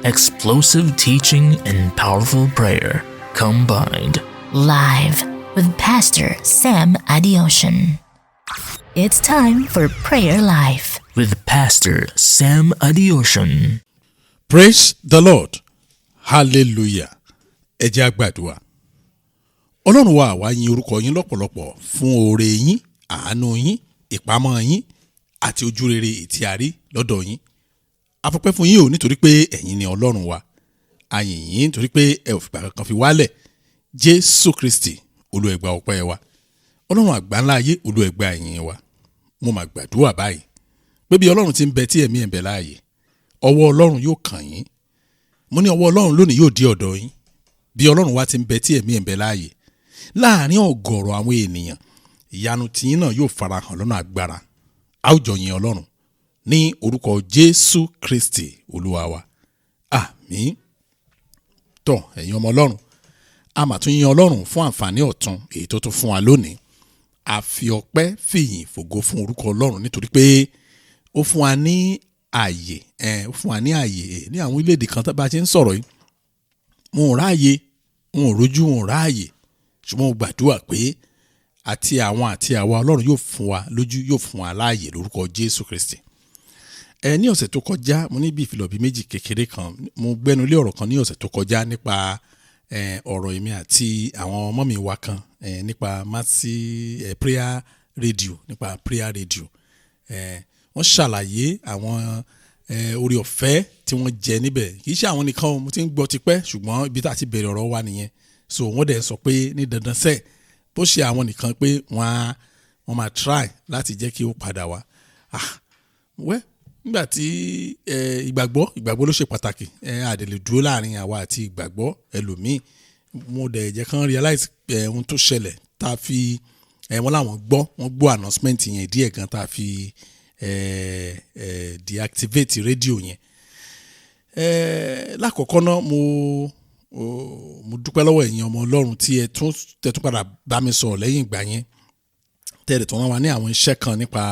Explosive teaching and powerful prayer combined. Live with Pastor Sam Adeosun. It's time for PrayerLIfe with Pastor Sam Adeosun. Praise the Lord. Hallelujah. Ẹ jẹ́ á gbàdúrà. Ọlọ́run wa àwa yìn orúkọ yín lọ́pọ̀lọpọ̀ fún oore yín, àánú yín, ìpamọ́ yín àti ojúrere ètí a rí lọ́dọ̀ yín. A fọpẹ́ fún yín o nítorí pé ẹ̀yin ni Ọlọ́run wa. A yìn yín nítorí pé ẹ ò fìgbà kankan fi wálẹ̀. Jésù Kristi, Olúwa ẹ gbà ọpẹ́ wa. Ọlọ́run àgbáńlá ayé, Olúwa ẹ gbà ìyìn wa. Mo máa gbàdúrà báyìí pé bí Ọlọ́run ti ń bẹ tí ẹ̀mí ẹ̀ ń bẹ láàyè, ọwọ́ Ọlọ́run yóò kàn yín. Mo ní ọwọ́ Ọlọ́run lónìí yóò dé ọ̀dọ̀ yín. Bí Ọlọ́run wa ti ń bẹ tí ẹ̀mí ẹ̀ ń bẹ láàyè, láàárín ọ̀gọ̀rọ̀ àwọn ènìyàn, ìyanu tiyín náà yóò farahàn lọ́nà agbára. A ó jọ yìn Ọlọ́run ní orúkọ Jésù Kristi Olúwa wa. Àmín. Tọ́ ẹ̀yin ọmọ Ọlọ́run, a máa tún yìn Ọlọ́run fún àǹfààní ọ̀tun èyí tó tún fún wa lónìí. A fi ọpẹ́ fìyìn fògo fún orúkọ Ọlọ́run nítorí pé ó fún wa ní ààyè, ó fún wa ní ààyè ní àwọn orílẹ̀-èdè kan tó bá ti ń sọ̀rọ̀ yìí. Mo ò ráàyè, mo ò rójú, mo ò ráàyè. Ṣùgbọ́n mo gbàdúrà pé àti àwa Ọlọ́run yóò fún wa lójú, yóò fún wa láàyè lórúkọ Jésù Kristi. Ní ọ̀sẹ̀ tó kọjá, mo ní bí ìfilọ̀ bí méjì kékeré kan. Mo gbẹ́nu lé ọ̀rọ̀ kan ní ọ̀sẹ̀ tó kọjá nípa ọ̀rọ̀ èmi àti àwọn ọmọ mi wa kan nípa prayer radio, nípa prayer radio. Wọ́n ṣàlàyé àwọn orí ọ̀fẹ́ tí wọ́n jẹ níbẹ̀. Kì í ṣe àwọn nìkan, mo ti ń gbọ́ tipẹ́, ṣùgbọ́n ibi tá a ti bẹ̀rẹ̀ ọ̀rọ̀ wa nìyẹn. So wọ́n dẹ̀ sọ pé ní dandan sẹ́ẹ̀ bó ṣe àwọn nìkan pé wọ́n máa try láti jẹ́ kí ó padà wá. Nígbà tí ìgbàgbọ́ ló ṣe pàtàkì. Àdèlè dúró láàrin àwa àti ìgbàgbọ́ ẹlòmíì. Mo dẹ̀ jẹ́ kán realize ohun tó ṣẹlẹ̀ tá a fi wọ́n láwọn wọ́n gbọ́ announcement yẹn díẹ̀ gan tá a fi deactivate rédíò yẹn. Lákọ̀ọ́kọ́ náà mo dúpẹ́ lọ́wọ́ ẹ̀yin ọmọ Ọlọ́run tí ẹ tún padà bá mi sọ̀rọ̀ lẹ́yìn ìgbà yẹn. Tẹ́lẹ̀ tó rán wa ní àwọn iṣẹ́ kan nípa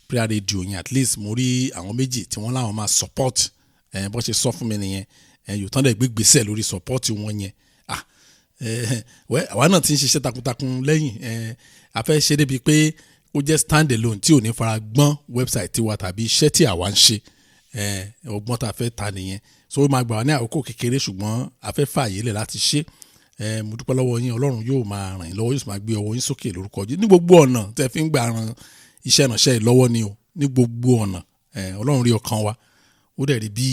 prayer radio yẹn. At least mo rí àwọn méjì tí wọ́n láwọn máa support bó ṣe sọ fún mi nìyẹn. Yóò tán dẹ̀ gbégbèsè lórí support wọn yẹn. Àwa náà ti ń ṣiṣẹ́ takuntakun lẹ́yìn. A fẹ́ ṣe débi pé ó jẹ́ stand alone tí ò ní fara gbọ́n website tiwa tàbí iṣẹ́ tí àwa ń ṣe. Ọgbọ́n tá a fẹ́ ta nìyẹn. So ó máa gbà wá ní àkókò kékeré, ṣùgbọ́n a fẹ́ fààyè lẹ̀ láti ṣe. Mo dúpẹ́ lọ́wọ́ yín. Ọlọ́run yóò máa ràn yín lọ́wọ́, yóò sì máa gbé ọwọ́ yín sókè lórúkọ Jésù. Ní gbogbo ọ̀nà tẹ́ fi ń gbà ran iṣẹ́ ìránṣẹ́ yìí lọ́wọ́ ni o. Ní gbogbo ọ̀nà Ọlọ́run rí ọkàn wa. Ó dẹ̀ rí bí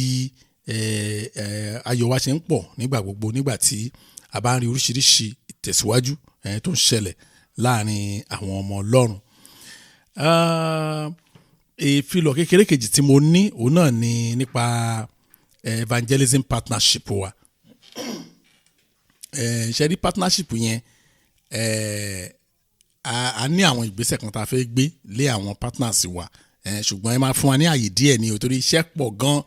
ayọ̀ wa ṣe ń pọ̀ nígbà gbogbo, nígbà tí a bá ń rí oríṣiríṣi ìtẹ̀síwájú tó ń ṣẹlẹ̀ láàrin àwọn ọmọ Ọlọ́run. Ìfilọ̀ kékeré kejì tí mo ní òun náà ni nípa evangelism partnership wa. Ṣe rí partnership yẹn, a ní àwọn ìgbésẹ̀ kan tá a fẹ́ gbé lé àwọn partners wa. Ṣùgbọ́n ẹ máa fún wa ní àyè díẹ̀ ni o, torí iṣẹ́ pọ̀ gan.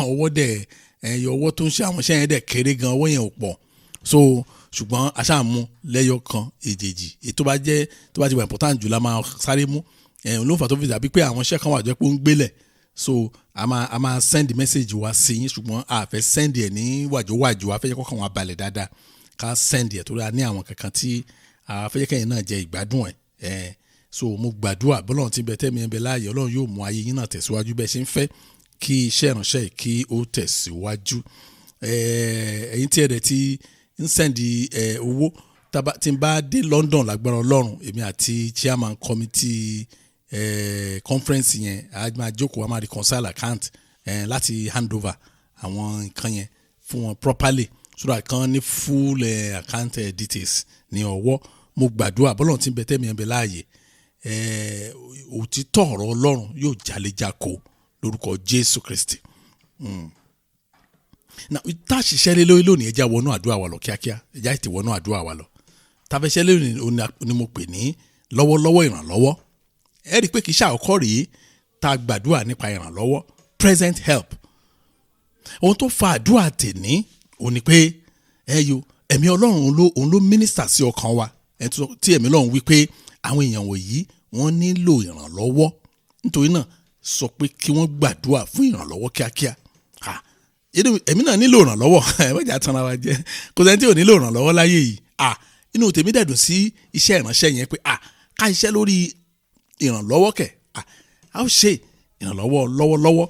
Ọwọ́ tó ń ṣe àwọn iṣẹ́ yẹn dẹ̀ kéré gan, owó yẹn ò pọ̀. So ṣùgbọ́n a ṣáà mú lẹ́yọ kan èjèèjì. Èyí tó bá ti wà important jù la máa sáré mú. Ló fà tó fi dàbí pé àwọn iṣẹ́ kan wà jẹ́ pé ó ń gbélẹ̀. So a máa send message wa sí yín, ṣùgbọ́n a fẹ́ send ẹ̀ ní wàjówàjó. A fẹ́ jẹ́ kọ́kàn wa balẹ̀ dáadáa ká send ẹ̀, torí a ní àwọn kankan tí a fẹ́ jẹ́ kẹ́yìn náà jẹ ìgbádùn ẹ̀. So mo gbàdúrà bọ́lọ́run tí ń bẹ tẹ́mi ẹ̀ ń bẹ láàyè, Ọlọ́run yóò mú ayé yín náà tẹ̀síwájú bẹ́ẹ̀ ṣe ń fẹ́ kí iṣẹ́ ìránṣẹ́ yìí kí ó tẹ̀síwájú. Ẹ̀yin tí ẹ̀ dẹ̀ ti ń send owó tí n bá dé London lágbára Ọlọ́run, èmi àti chairman committee conference yẹn a máa jókòó, a máa reconcile account láti hand over àwọn nǹkan yẹn fún wọn properly, so that kan ní full account details ní ọwọ́. Mo gbàdúrà bọ́lọ́run tí ń bẹ tẹ́mi ẹ̀ ń bẹ láàyè, òtítọ́ ọ̀rọ̀ Ọlọ́run yóò jalejako lórúkọ Jésù Kristi. Now tá a ṣiṣẹ́ lé lónìí, ẹja wọnú àdúrà wa lọ kíákíá. Ẹja ti wọnú àdúrà wa lọ. Tàbẹ́ṣẹ́ lónìí ni mo pè ní lọ́wọ́lọ́wọ́ ìrànlọ́wọ́. Ẹ rí i pé kì í ṣàkọ́kọ́ rèé tá a gbàdúrà nípa ìrànlọ́wọ́, present help. Ohun tó fa àdúrà tèní òun ni pé ẹ̀mí Ọlọ́run òun ló mínísítà sí ọkàn wa. Tí ẹ̀mí Ọlọ́run wí pé àwọn èèyàn wọ̀nyí wọ́n nílò ìrànlọ́wọ́. Nítorí náà sọ pé kí wọ́n gbàdúrà fún ìrànlọ́wọ́ kíákíá. èmi náà nílò ìrànlọ́wọ́ ẹ̀mẹ́jà tanra wa jẹ́ kò sẹ́ni tí ò nílò ìrànlọ́wọ́ láyé yìí inú tèmi dẹ̀dùn sí iṣẹ́ ìránṣẹ́ yẹn pé ká iṣẹ́ lórí ìrànlọ́wọ́ kẹ̀ a ó ṣe ìrànlọ́wọ́ lọ́wọ́lọ́wọ́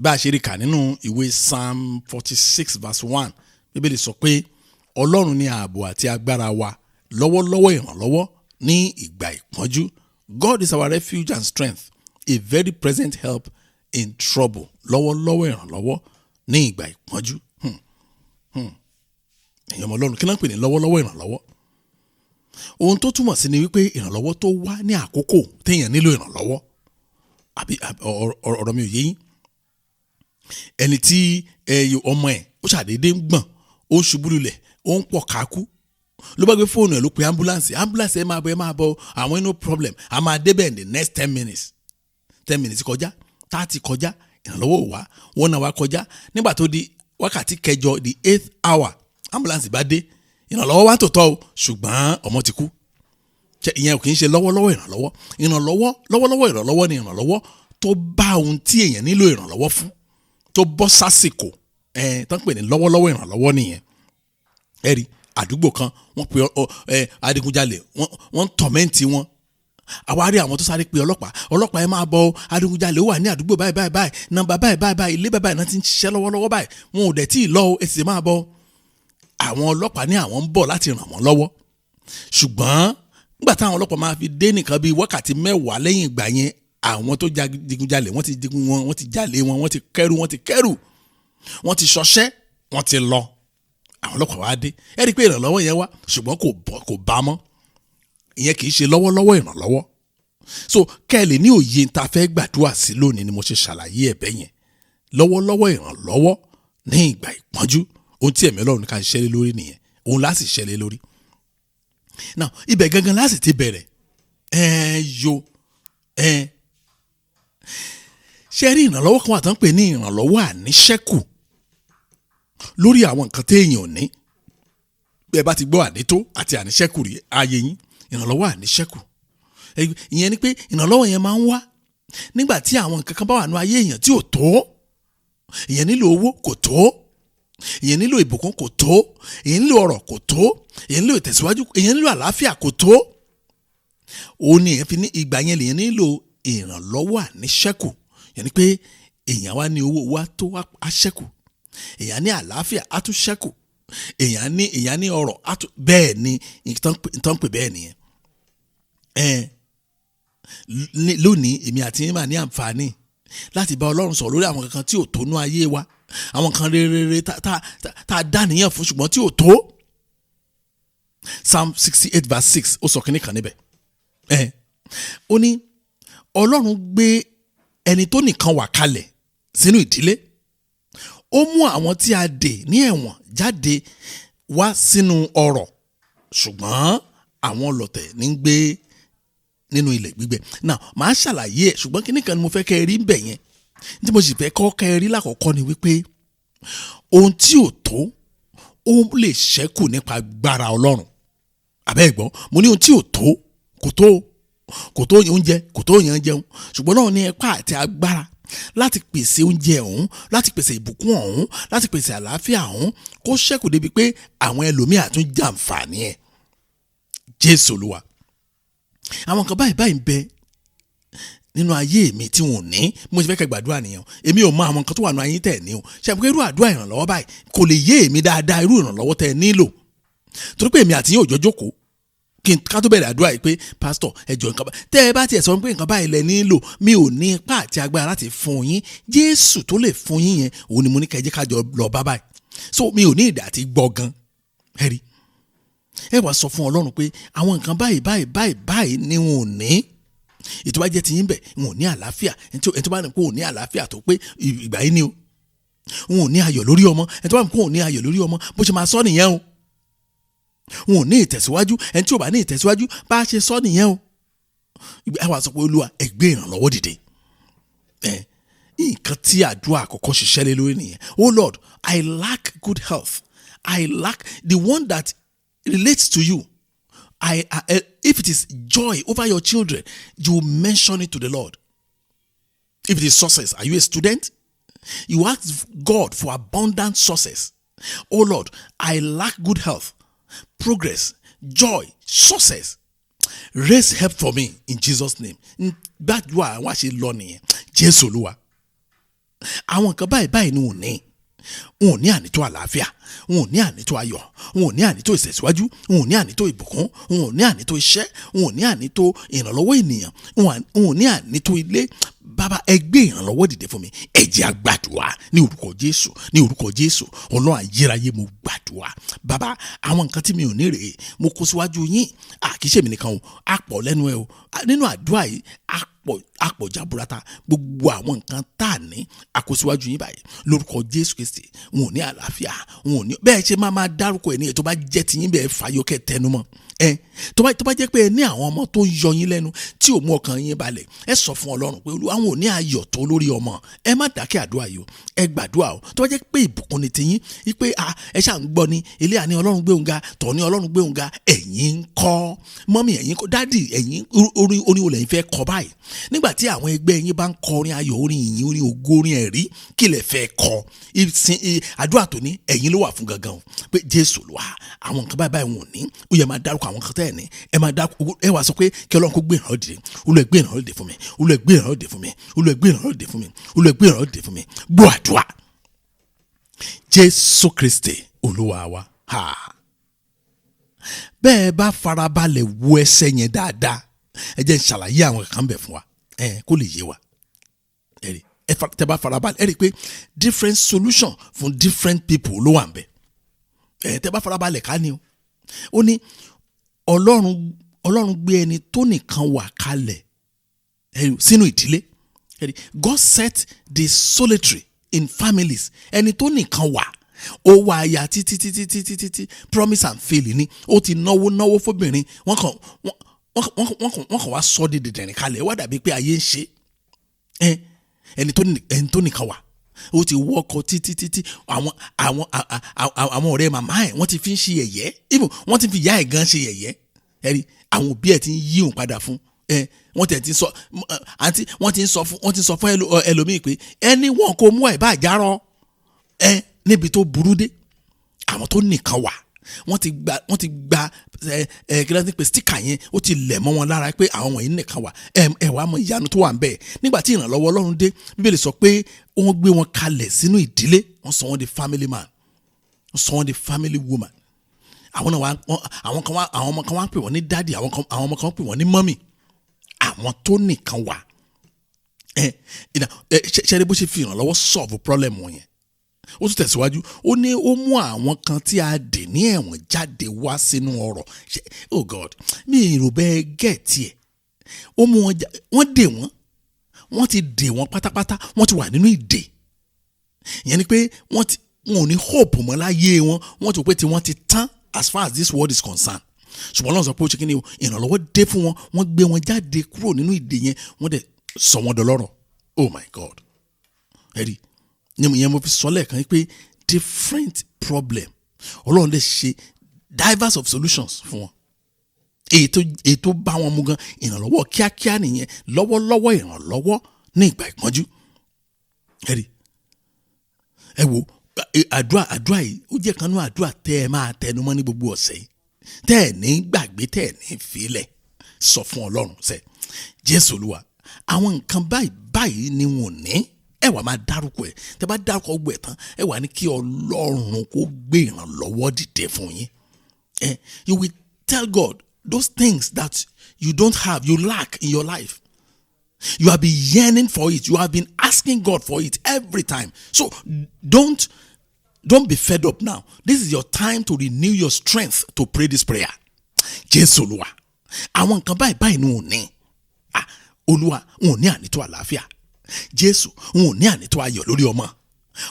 bá a ṣe rí kà nínú ìwé Psalm 46 verse 1 Bíbélì sọ pé Ọlọ́run ni ààbò àti agbára wa lọ́wọ́lọ́wọ́ ìrànlọ́wọ́ ní ìgbà ìpọ́njú. God is our refuge and strength, a very present help in trouble. Lọ́wọ́lọ́wọ́ ìrànlọ́wọ́ ní ìgbà ìpọ́njú. Èèyàn ọmọ Ọlọ́run kí náà ń pè ní lọ́wọ́lọ́wọ́ ìrànlọ́wọ́? Ohun tó túmọ̀ sí ni wípé ìrànlọ́wọ́ tó wá ní àkókò téèyàn nílò ìrànlọ́wọ́. Àbí ọ̀rọ̀ mi ò yé yín. Ẹni tí ọmọ ẹ̀ ó ṣàdédé ń gbọ̀n, ó ń ṣubú lulẹ̀, ó ń pọ̀ kákú. Ló bá gbé fóònù ẹ̀ ló pe ambulance ẹ̀ máa bọ̀ àwọn no problem a máa débẹ̀ in the next 10 minutes 10 minutes kọjá 30 kọjá ìrànlọ́wọ́ wá 1 hour kọjá nígbà tó di wákàtí kẹjọ the 8th hour ambulance bá dé ìrànlọ́wọ́ wá tòótọ́ o ṣùgbọ́n ọmọ ti kú. Ìyẹn ò kì í ṣe lọ́wọ́lọ́wọ́ ìrànlọ́wọ́ ìrànlọ́wọ́ ni ìrànlọ́wọ́ tó bá ohun tí èèyàn nílò ìrànlọ́wọ́ fún tó bọ́ sásìkò tó ń pè ní lọ́wọ́lọ́wọ́ ìrànlọ́wọ́ nìyẹn. Ẹ rí àdúgbò kan wọ́n pe adigunjalè wọ́n tọ̀mẹ́ǹtì wọn àwárí àwọn tó sáré pe ọlọ́pàá ẹ máa bọ̀ adigunjalè ó wà ní àdúgbò báyìí nọ́mbà báyìí ilé báyìí náà ti ń ṣiṣẹ́ lọ́wọ́lọ́wọ́ báyìí wọn ò dẹ̀ tí ì lọ ẹ sì máa bọ̀. Àwọn ọlọ́pàá ní àwọn ń bọ̀ láti ràn wọ́n lọ́wọ́ ṣùgbọ́n nígbà táwọn ọlọ́pàá máa fi dé nìkan bíi wákàtí 10 lẹ́yìn ìgbà yẹn àwọn tó digunjalè wọ́n ti digun wọn wọ́n ti jalè wọn wọ́n ti kẹ́rù wọ́n ti ṣọṣẹ́ wọ́n ti lọ. Àwọn ọlọ́pàá wá dé ẹ rí i pé ìrànlọ́wọ́ yẹn wá ṣùgbọ́n kò bá mọ́. Ìyẹn kì í ṣe lọ́wọ́lọ́wọ́ ìrànlọ́wọ́. So kẹ́lẹ̀ ní òye ta fẹ́ gbàdúrà sí lónìí ni mo ṣe ṣàlàyé ẹ̀bẹ̀ yẹn lọ́wọ́lọ́wọ́ ìrànlọ́wọ́ ní ìgbà ìpọ́njú ohun tí ẹ̀mí Ọlọ́run ká ṣiṣẹ́ lé lórí nìyẹn òun láti ṣiṣẹ́ lé lórí. Now ibẹ̀ gangan láti ti bẹ̀rẹ̀ ṣe rí ìrànlọ́wọ́ kan wà tán pè ní ìrànlọ́wọ́ àníṣẹ́kù lórí àwọn nǹkan téèyàn ò ní. Bí ẹ bá ti gbọ́ ànító àti àníṣẹ́kù rí ayé yín ìrànlọ́wọ́ àníṣẹ́kù ìyẹn ni pé ìrànlọ́wọ́ yẹn máa ń wá nígbà tí àwọn nǹkan kan bá wà ní ayé èèyàn tí ò tó. Ìyẹn nílò owó kò tó, ìyẹn nílò ìbùkún kò tó, ìyẹn nílò ọrọ̀ kò tó, ìyẹn nílò ìtẹ̀síwájú, ìyẹn nílò àlàáfíà kò tó. Ó ní ẹ̀ fi ní ìgbà yẹn lèyẹn nílò ìrànlọ́wọ́ àníṣẹ́kù. Ìyẹn ni pé èèyàn wá ní owó wá tó á ṣẹ́kù, èèyàn ní àlàáfíà á tún ṣẹ́kù, èèyàn ní ọrọ̀ á tún bẹ́ẹ̀ ni ìtàn pè bẹ́ẹ̀ nìyẹn. Lónìí èmi àti yín máa ní àǹfààní láti bá Ọlọ́run sọ̀rọ̀ lórí àwọn kankan tí ò tó nú ayé wa, àwọn kan rere tá a dá níyàn fún ṣùgbọ́n tí ò tó. Psalm 68 verse 6 ó sọ kínní kan níbẹ̀. Ó ní Ọlọ́run gbé ẹni tó nìkan wà kalẹ̀ sínú ìdílé, ó mú àwọn tí a dè ní ẹ̀wọ̀n jáde wá sínú ọrọ̀, ṣùgbọ́n àwọn ọlọ̀tẹ̀ ní ń gbé nínú ilẹ̀ gbígbẹ. Now màá ṣàlàyé ẹ̀ ṣùgbọ́n kíní kan ni mo fẹ́ kẹ́ ẹ rí bẹ̀ yẹn tí mo sì fẹ́ kẹ́ ẹ rí lákọ̀ọ́kọ́ ni wípé ohun tí ò tó ó lè ṣẹ́kù nípa agbára Ọlọ́run. Àbẹ́ ẹ̀gbọ́n mo ní ohun tí ò tó kò tó oúnjẹ kò tó yàn jẹun ṣùgbọ́n náà ní ipá àti agbára láti pèsè oúnjẹ ọ̀hún, láti pèsè ìbùkún ọ̀hún, láti pèsè àlàáfíà ọ̀hún kó ṣẹ́kù débi pé àwọn ẹlòmíà tún jàǹfààní ẹ̀. Jésù Olúwa. Àwọn kan báyìí ń bẹ nínú ayé mi tí wọn ò ní mo ṣe fẹ́ kẹ́ gbàdúrà nìyẹn. Èmi ò mọ àwọn nǹkan tó wà nínú ayé tẹ̀ ní o ṣe àpò irú àdúrà ìrànlọ́wọ́ báyìí kò lè yé èmi dáadáa irú ìrànlọ́wọ́ tẹ̀ nílò torí pé èmi àti yín ò jọ jókòó ká tó bẹ̀rẹ̀ àdúrà yìí pé pásítọ̀ ẹjọ́ nǹkan báyìí tẹ́ ẹ bá tiẹ̀ sọ pé nǹkan báyìí lẹ nílò mi ò ní ipá àti agbára láti fún yín. Jésù tó lè fún yín yẹn òun ni mo ní kẹjẹ́ kájọ lọ bá báyìí so mi ò ní ìdá àti gbọ́ gan ẹ̀rí ẹ wá sọ fún Ọlọ́run pé àwọn nǹkan báyìí ni wọn ò ní. Ètò bá jẹ́ ti yín bẹ̀ wọn ò ní àlàáfíà ẹni tó bá ní pé wọn ò ní àlàáfíà tó pé ìgbà yìí ni o wọn ò ní ayọ̀ lórí ọmọ ẹni tó bá ní pé wọn ò ní ayọ̀ lórí ọmọ bó ṣe máa sọ nìyẹn o. Wọn ò ní ìtẹ̀síwájú ẹni tí ò bá ní ìtẹ̀síwájú bá a ṣe sọ nìyẹn o. ẹ wá sọ pé Olúwa ẹ gbé ìrànlọ́wọ́ dìde. Nǹkan tí àdúrà àkọ́kọ́ ṣiṣẹ́ lé lórí nìyẹn. Oh Lord, I lack good health. I lack the one that relates to you. If it is joy over your children, you mention it to the Lord. If it is success, are you a student? You ask God for abundant sources. Oh Lord, I lack good health, progress, joy, success. Raise help for me in Jesus' name. Gbàdúrà wá ṣe lọ nìyẹn. Jésù Olúwa. Àwọn nǹkan báyìí ni ò ní. Wọn ò ní ànító àlàáfíà, wọn ò ní ànító ayọ̀, wọn ò ní ànító ìṣẹ̀síwájú, wọn ò ní ànító ìbùkún, wọn ò ní ànító iṣẹ́, wọn ò ní ànító ìrànlọ́wọ́ ènìyàn, wọn ò ní ànító ilé. Bàbá, ẹ gbé ìrànlọ́wọ́ dìde fún mi. Ẹ jẹ́ a gbàdúrà ní orúkọ Jésù, ní orúkọ Jésù. Ọlọ́run ayérayé, mo gbàdúrà. Bàbá, àwọn nǹkan tí mi ò ní rèé, mo kó síwájú yín. Kì í ṣe mi nìkan o, a pọ̀ lẹ́nu ẹ o. Nínú àdúrà yìí, àpọ̀ jaburata, gbogbo àwọn nǹkan tá a ní àkóṣíwájú yín báyìí lórúkọ Jésù Kristi. Wọn ò ní àlàáfíà, wọn ò ní bẹ́ẹ̀ ṣe máa dárúkọ ẹ̀ ní ètò bá jẹ́ ti yín bẹ́ẹ̀ fàyọkẹ́ tẹnumọ́. Tó bá jẹ́ pé ẹ ní àwọn ọmọ tó ń yọ yín lẹ́nu tí ò mú ọkàn yín balẹ̀, ẹ sọ fún Ọlọ́run pé Olúwa, àwọn ò ní ayọ̀ tó lórí ọmọ. Ẹ má dákẹ́ àdúrà yìí o, ẹ gbàdúrà o. Tó bá jẹ́ pé ìbùkún ni tiyín, wípé ẹ ṣáà ń gbọ́ ni ilé àní Ọlọ́run gbé òun ga, tọ̀ ní Ọlọ́run gbé òun ga, ẹ̀yin ń kọ́. Mọ́mì, ẹ̀yin kọ́. Dádì, ẹ̀yin orin wo lẹ́yìn fẹ́ kọ báyìí? Nígbà tí àwọn ẹgbẹ́ yín bá ń kọ orin ayọ̀, orin ìyìn, orin ògo, orin ẹ̀rí, kí lẹ fẹ́ kọ? Àdúrà tó ní ẹ̀yin ló wà fún gangan o. Pé Jésù Olúwa, àwọn nǹkan báyìí wọn ò ní. Ó yẹ máa dárúkọ àwọn nǹkan tẹ́ ẹ̀ ní. Ẹ máa dárúkọ, ẹ wá sọ pé kí Ọlọ́run kó gbé ìrànlọ́wọ́ dìde. Olúwa gbé ìrànlọ́wọ́ dìde fún mi. Olúwa gbé ìrànlọ́wọ́ dìde fún mi. Olúwa gbé ìrànlọ́wọ́ dìde fún mi. Olúwa gbé ìrànlọ́wọ́ dìde fún mi. Gbọ́ àdúrà. Jésù Kristi Olúwa wa. Bẹ́ẹ̀ bá farabalẹ̀ wo ẹsẹ̀ yẹn dáadáa, ẹ jẹ́ n ṣàlàyé àwọn kan bẹ̀ fún wa kó lè yé wa. Tẹ́ bá farabalẹ̀, ẹ rí i pé different solution fún different people ló wà ń bẹ̀. Tẹ́ bá farabalẹ̀ ká ní o. Ó ní Ọlọ́run gbé ẹni tó nìkan wà kalẹ̀ sínú ìdílé. God set the solitary in families. Ẹni tó nìkan wà, ó wà aya títí promise and fail ni. Ó ti náwó fóbìnrin, wọ́n kàn wá sọ di dìdìrín kalẹ̀. Wá dàbí pé ayé ń ṣe. Ẹni tó nìkan wà, ó ti wọ́kọ̀ títí àwọn ọ̀rẹ́ màmá ẹ̀ wọ́n ti fi ń ṣe yẹ̀yẹ́, even wọ́n ti fi ìyá ẹ̀ gan ṣe yẹ̀yẹ́. Àwọn òbí ẹ̀ ti ń yí òun padà fún. Wọ́n ti sọ àǹtí, wọ́n ti sọ fún ẹlòmíì pé ẹni wọn kò mú ẹ̀ bá àjárọ̀ níbi tó burú dé. Àwọn tó nìkan wà, wọ́n ti gba kíláàsì pé stíkà yẹn ó ti lẹ̀ mọ́ wọn lára pé àwọn wọ̀nyí nìkan wà. Ẹ wàá mọ ìyanu tó wà ń bẹ̀. Nígbà tí ìrànlọ́wọ́ Ọlọ́run dé, Bíbélì sọ pé wọ́n gbé wọn kalẹ̀ sínú ìdílé, wọ́n sọ wọ́n di family man, wọ́n sọ wọ́n di family woman. Àwọn ọmọ kan wá ń pè wọ́n ní daddy, àwọn ọmọ kan ń pè wọ́n ní mommy. Àwọn tó nìkan wà. Ṣe bó ṣe fi ìrànlọ́wọ́ solve problem wọn yẹn. Ó tún tẹ̀síwájú, ó ní ó mú àwọn kan tí a dè ní ẹ̀wọ̀n jáde wá sínú ọrọ̀. Oh God, mi ò bẹ́ẹ̀ gẹ̀ẹ́tì ẹ̀. Ó mú wọ́n dè wọ́n ti dè wọ́n pátápátá, wọ́n ti wà nínú ìdè. Ìyẹn ni pé wọn ò ní hope mọ́ láyé wọn, wọ́n ti pé tí wọ́n ti tán as far as this world is concerned. Ṣùgbọ́n Ọlọ́run sọ pé ó ṣe kí ni o, ìrànlọ́wọ́ dé fún wọn, wọ́n gbé wọn jáde kúrò nínú ìdè yẹn, wọ́n dẹ̀ sọ wọn dọlọ́rọ̀. Oh my God. Ẹ̀rí, ìyẹn mo fi sọ lẹ́ẹ̀kan pé different problem Ọlọ́run lè ṣe divers of solutions fún wọn. Ètò bá wọn mú gan, ìrànlọ́wọ́ kíákíá nìyẹn, lọ́wọ́lọ́wọ́ ìrànlọ́wọ́ ní ìgbà ìpọ́njú. Ẹ̀rí, ẹ wo àdúrà yìí ó jẹ́ kanú àdúrà tẹ́ ẹ máa tẹnumọ́ ní gbogbo ọ̀sẹ̀ yìí, tẹ́ ẹ ní gbàgbé, tẹ́ ẹ ní filẹ̀. Sọ fún Ọlọ́run sẹ́, Jésù Olúwa, àwọn nǹkan báyìí ni wọn ní. Ẹ wá máa dárúkọ ẹ̀. Tẹ́ bá dárúkọ gbogbo ẹ̀ tán, ẹ wá ní kí Ọlọ́run kó gbé ìrànlọ́wọ́ dìde fún yín. You will tell God those things that you don't have, you lack in your life. You have been yearning for it. You have been asking God for it every time. So don't be fed up now. This is your time to renew your strength to pray this prayer. Jésù Olúwa, àwọn nǹkan báyìí ni wọ́n ní. Olúwa, wọn ò ní ànító àlàáfíà. Jésù, wọn ò ní ànító ayọ̀ lórí ọmọ.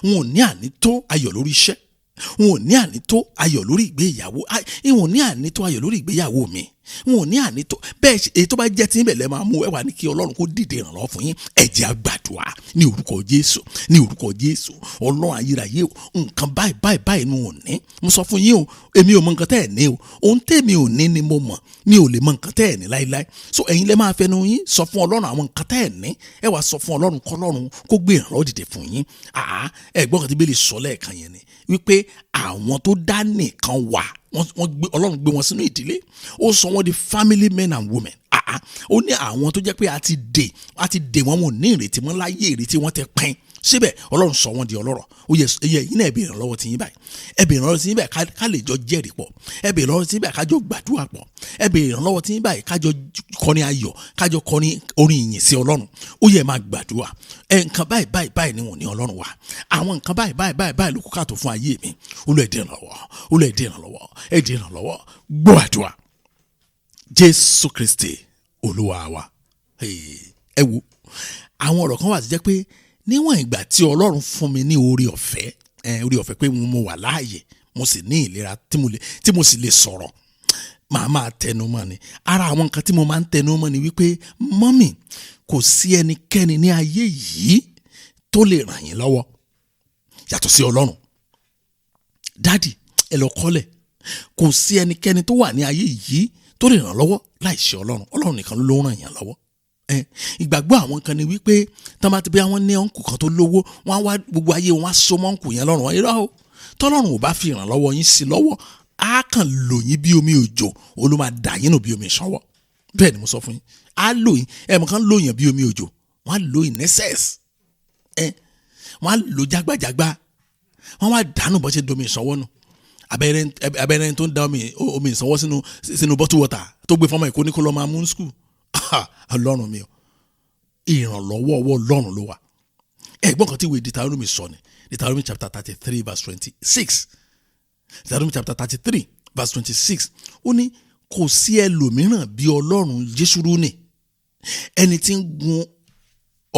Wọn ò ní ànító ayọ̀ lórí iṣẹ́. Wọn ò ní ànító ayọ̀ lórí ìgbéyàwó. Wọn ò ní ànító ayọ̀ lórí ìgbéyàwó mi. wọn ò ní ànító bẹ́ẹ̀ èyí tó bá jẹ́ tí níbẹ̀ lẹ́ máa mú ẹ wà ní kí Ọlọ́run kó dìde ìrànlọ́wọ́ fún yín ẹ jẹ́ á gbàdúrà ní orúkọ Jésù Ọlọ́run ayérayé o nǹkan báyìí nu òní mo sọ fún yín o èmi ò mọ nǹkan tẹ́ ẹ̀ ní o ohun tèmi ò ní ni mo mọ̀ mi ò lè mọ nǹkan tẹ́ ẹ̀ ní láíláí so ẹ̀yin lẹ́ máa fẹnu yín sọ fún Ọlọ́run àwọn nǹkan tẹ́ ẹ̀ ní ẹ wá sọ fún Ọlọ́run k'Ọlọ́run kó gbé ìrànlọ́wọ́ dìde fún yín ẹ̀gbọ́n kan tí bẹ́ẹ̀ lè sọ lẹ́ẹ̀kan yẹn ni wípé àwọn tó dá nìkan wà Ọlọ́run gbé wọn sínú ìdílé ó sọ wọn di family men and women ó ní àwọn tó jẹ́ pé a ti dè wọ́n wọn ní ìrètí mọ́ láyé ìrètí wọ́n ti pín síbẹ̀ Ọlọ́run sọ wọ́n di ọlọ́rọ̀ ó yẹ yín náà ẹ béèrè ìrànlọ́wọ́ tí yín báyìí ẹ béèrè ìrànlọ́wọ́ tí yín báyìí ká lè jọ jẹ́rìí pọ̀ ẹ béèrè ìrànlọ́wọ́ tí yín báyìí kájọ gbàdúrà pọ̀ ẹ béèrè ìrànlọ́wọ́ tí yín báyìí kájọ kọrin ayọ̀ kájọ kọrin orin ìyìn sí Ọlọ́run ó yẹ máa gbàdúrà nǹkan báyìí ni wọ́n ní Ọlọ́run wà àwọn nǹkan báyìí ló kó káàtó fún ayé mi Olúwa ẹ dé ìrànlọ́wọ́ gbọ́ àdúrà Jésù Kristi Olúwa wa ẹ wo àwọn ọ̀rọ̀ kan wà tó jẹ́ pé níwọ̀n ìgbà tí Ọlọ́run fún mi ní oore ọ̀fẹ́ pé mo wà láàyè mo sì ní ìlera tí mo sì lè sọ̀rọ̀ màá máa tẹnu mọ́ ni ara àwọn nǹkan tí mo máa ń tẹnu mọ́ ni wípé mọ́mì kò sí ẹnikẹ́ni ní ayé yìí tó lè ràn yín lọ́wọ́ yàtọ̀ sí Ọlọ́run dádì ẹ lọ kọ́lẹ̀ kò sí ẹnikẹ́ni tó wà ní ayé yìí tó lè ràn lọ́wọ́ láì ṣe Ọlọ́run nìkan ló ràn yàn lọ́wọ́ ìgbàgbọ́ àwọn kan ni wípé tán bá ti bí àwọn ní ọ̀nkù kan tó lówó wọ́n á wá gbogbo ayé wọn á so mọ́ ọ̀nkù yẹn lọ́rùn wọn irọ́ o tọ́lọ́run ò bá fi ìrànlọ́wọ́ yín sí lọ́wọ́ á kàn lò yín bí omi òjò ó ló máa dà yín nù bí omi ìṣanwọ́ bẹ́ẹ̀ ni mo sọ fún yín á lò yín ẹ̀mọ̀ kan lò yín bí omi òjò wọ́n á lò yín nẹ́sẹ̀s wọ́n á lò jágbàjágbá wọ́n wá dànù bọ́ ṣe domi ìṣanwọ́ nù abẹ́rẹ́ tó ń da omi ìṣanwọ́ sínú bottle water tó gbé fọ́mọ ìkóníkó lọ́ máa mú school Ọlọ́run mi o ìrànlọ́wọ́ ọwọ́ Ọlọ́run ló wà ẹ̀gbọ́n kan tí ìwé Deuteronomy sọ ni Deuteronomy chapter 33 verse 26 Deuteronomy chapter 33 verse 26 ó ní kò sí ẹlòmíràn bí Ọlọ́run Jésùrúnì ẹni tí ń gun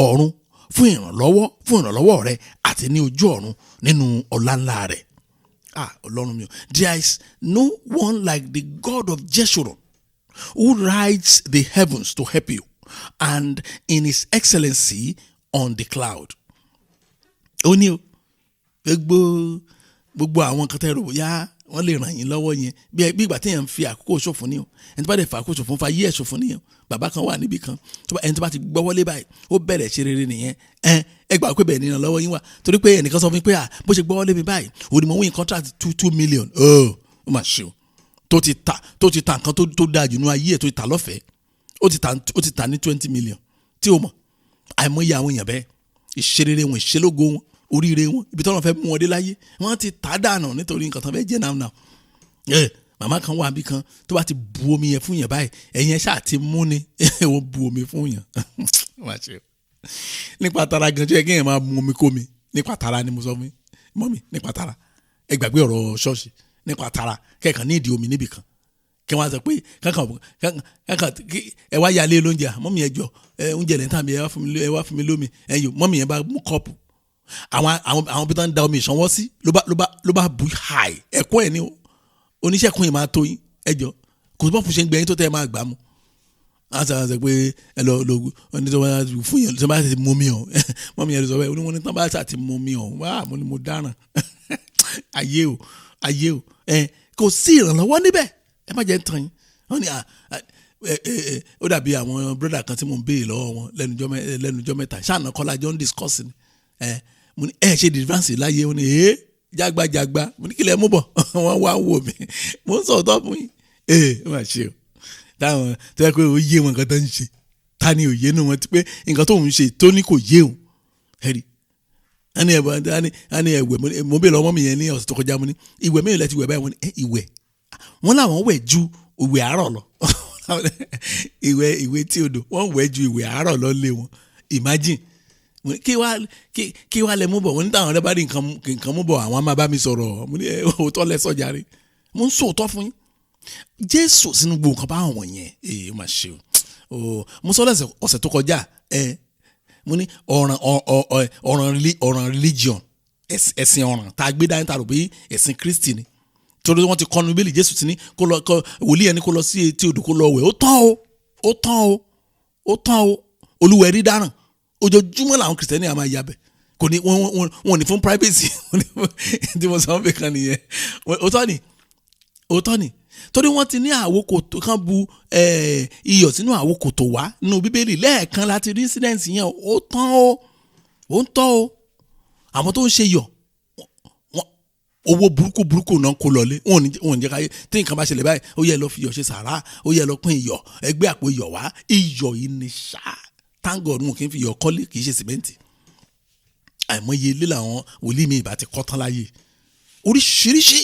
ọ̀run fún ìrànlọ́wọ́ rẹ àti ní ojú ọ̀run nínú ọlá ńlá rẹ̀ Ọlọ́run mi o there is no one like the God of Jeshurun who rides the heavens to help you and in his excellency on the cloud. Ó ní o gbogbo àwọn kan tẹ́ rò bóyá wọ́n lè ràn yín lọ́wọ́ yẹn bí ìgbà tí èèyàn ń fi àkókò ṣòfò ní o ẹni tó bá dẹ̀ fa àkókò ṣòfò ń fa yí ẹ̀ ṣòfò ní o bàbá kan wà níbì kan ẹni tó bá ti gbọ́ wọlé báyìí ó bẹ̀rẹ̀ ṣe rere nìyẹn ẹ gbà pé bẹ́ẹ̀ ni ìrànlọ́wọ́ yín wà torí pé ẹnìkan sọ fún mi pé bó ṣe gbọ́ wọlé mi báyìí òní mo win contract 2 million ó mà ṣe o tó ti ta nǹkan tó dáa jù nínú ayé ẹ̀ tó ti ta lọ́fẹ̀ẹ́ ó ti ta ní 20 million tí o mọ̀ àìmọye àwọn èèyàn bẹ́ẹ̀ ìṣerere wọn ìṣelógo wọn oríire wọn ibi tọ́lọ́ fẹ́ mú wọn dé láyé wọ́n ti ta dànù nítorí nǹkan tán fẹ́ jẹ́ náà màmá kan wà níbí kan tó bá ti bu omi yẹn fún yẹn báyìí ẹ̀yin ẹ̀ ṣáà ti mú ni wọ́n bu omi fún yẹn nípa tara gan tó yẹ kí yẹn máa mu omi kó mi nípa tara ni mo sọ fún mọ́mì nípa tara ẹ gbàgbé ọ̀rọ̀ ṣọ́ọ̀ṣì nípa tara kẹ́ẹ̀kan ní ìdí omi níbì kan kí wọ́n á sọ pé kankan ẹ wá yálé lóúnjẹ mọ́mì ẹ jọ oúnjẹ lẹ́ńtà mi ẹ wá fún mi lómi ẹ yọ mọ́mì yẹn bá mú kọ́ọ̀pù àwọn bí wọ́n ń da omi ìṣanwọ́ sí ló bá bu háì ẹ̀kọ́ ẹ̀ ní oníṣẹ́kùn yìí máa tó yín ẹ jọ kò bọ́ fún ṣe ń gbẹ̀yìn tó tẹ́ ẹ máa gbà mú wọ́n sọ pé ẹ lọ ní tó bá fún yẹn tó bá ti mú mi hàn mọ́mì yẹn ló sọ pé oníwọ́n ní tó bá ti mú mi hàn wá mo ní mo dáràn ayé o kò sí ìrànlọ́wọ́ níbẹ̀ ẹ má jẹ́ ń tàn yín wọ́n ní ó dàbí àwọn brọ́dà kan tí mo ń béèrè lọ́wọ́ wọn lẹ́nujọ́ mẹ́ta ṣáàna kọ́lá jọ ń discuss ni mo ní ṣe deliverance láyé wọn ni jágbájágbá mo ní kílẹ̀ mú bọ̀ wọ́n wá wò mí mo ń sọ̀tọ̀ fún yín ó mà ṣe o táwọn tó yẹ pé ó yé wọn nǹkan tó ń ṣe ta ni ò yé nu wọn ti pé nǹkan tó ń ṣe tó ní kò yé òun ẹ̀rí ani ẹ̀wẹ̀ mo bèèrè ọmọ mi yẹn ní ọ̀sẹ̀ tó kọjá mo ní ìwẹ̀ mẹ́rin lẹ́ti ìwẹ̀ báyìí wọ́n ní ìwẹ̀ wọ́n làwọn wẹ̀ ju ìwẹ̀ àárọ̀ lọ ìwẹ̀ tí odò wọ́n wẹ̀ ju ìwẹ̀ àárọ̀ lọ lé wọn imagine kí wá lẹ mú bọ̀ wọ́n ní táwọn ọ̀rẹ́ bá rí nǹkan mú bọ̀ àwọn máa bá mi sọ̀rọ̀ mo ní òótọ́ lẹ sọ̀jà rẹ̀ mo ń sòótọ́ fún yín Jésù sínú gbogbo nǹkan báwọn wọ̀nyẹn ó mà ṣe o mo sọ lẹ́sẹ̀ ọ̀sẹ̀ tó kọjá mo ní ọ̀ràn religion ẹ̀sìn ọ̀ràn tá a gbé dání tá a rò pé ẹ̀sìn Kristi ni torí wọ́n ti kọ́nu bíbélì Jésù ti ní kó lọ wòlíì ẹni kó lọ sí etí odò kó lọ wẹ̀ ó tán o Olúwa rí dáràn ojoojúmọ́ làwọn kìrìsìtẹ́nì àmà yabẹ̀ kò ní wọ́n ní fún privacy tí mo sọ wọn bẹ kan nìyẹn òótọ́ ni torí wọ́n ti ní àwòkòtò kan bu iyọ̀ sínú àwòkòtò wá nínú bíbélì lẹ́ẹ̀kan láti rí incident yẹn ó ń tán o àwọn tó ń ṣe yọ̀ owó burúkú náà kó lọlé wọn ò ní jẹ́ káyé tí nǹkan bá ṣẹlẹ̀ báyìí ó yẹ lọ fi iyọ̀ ṣe sàrà ó yẹ lọ pín iyọ̀ ẹgbẹ́ àpò iyọ̀ wá iyọ̀ yìí ni ṣáà thank God wọn kì í fi iyọ̀ kọ́lé kì í ṣe sìmẹ́ǹtì àìmọye ilé làwọn wòlíì mi ìbá ti kọ́ tán láyé oríṣiríṣi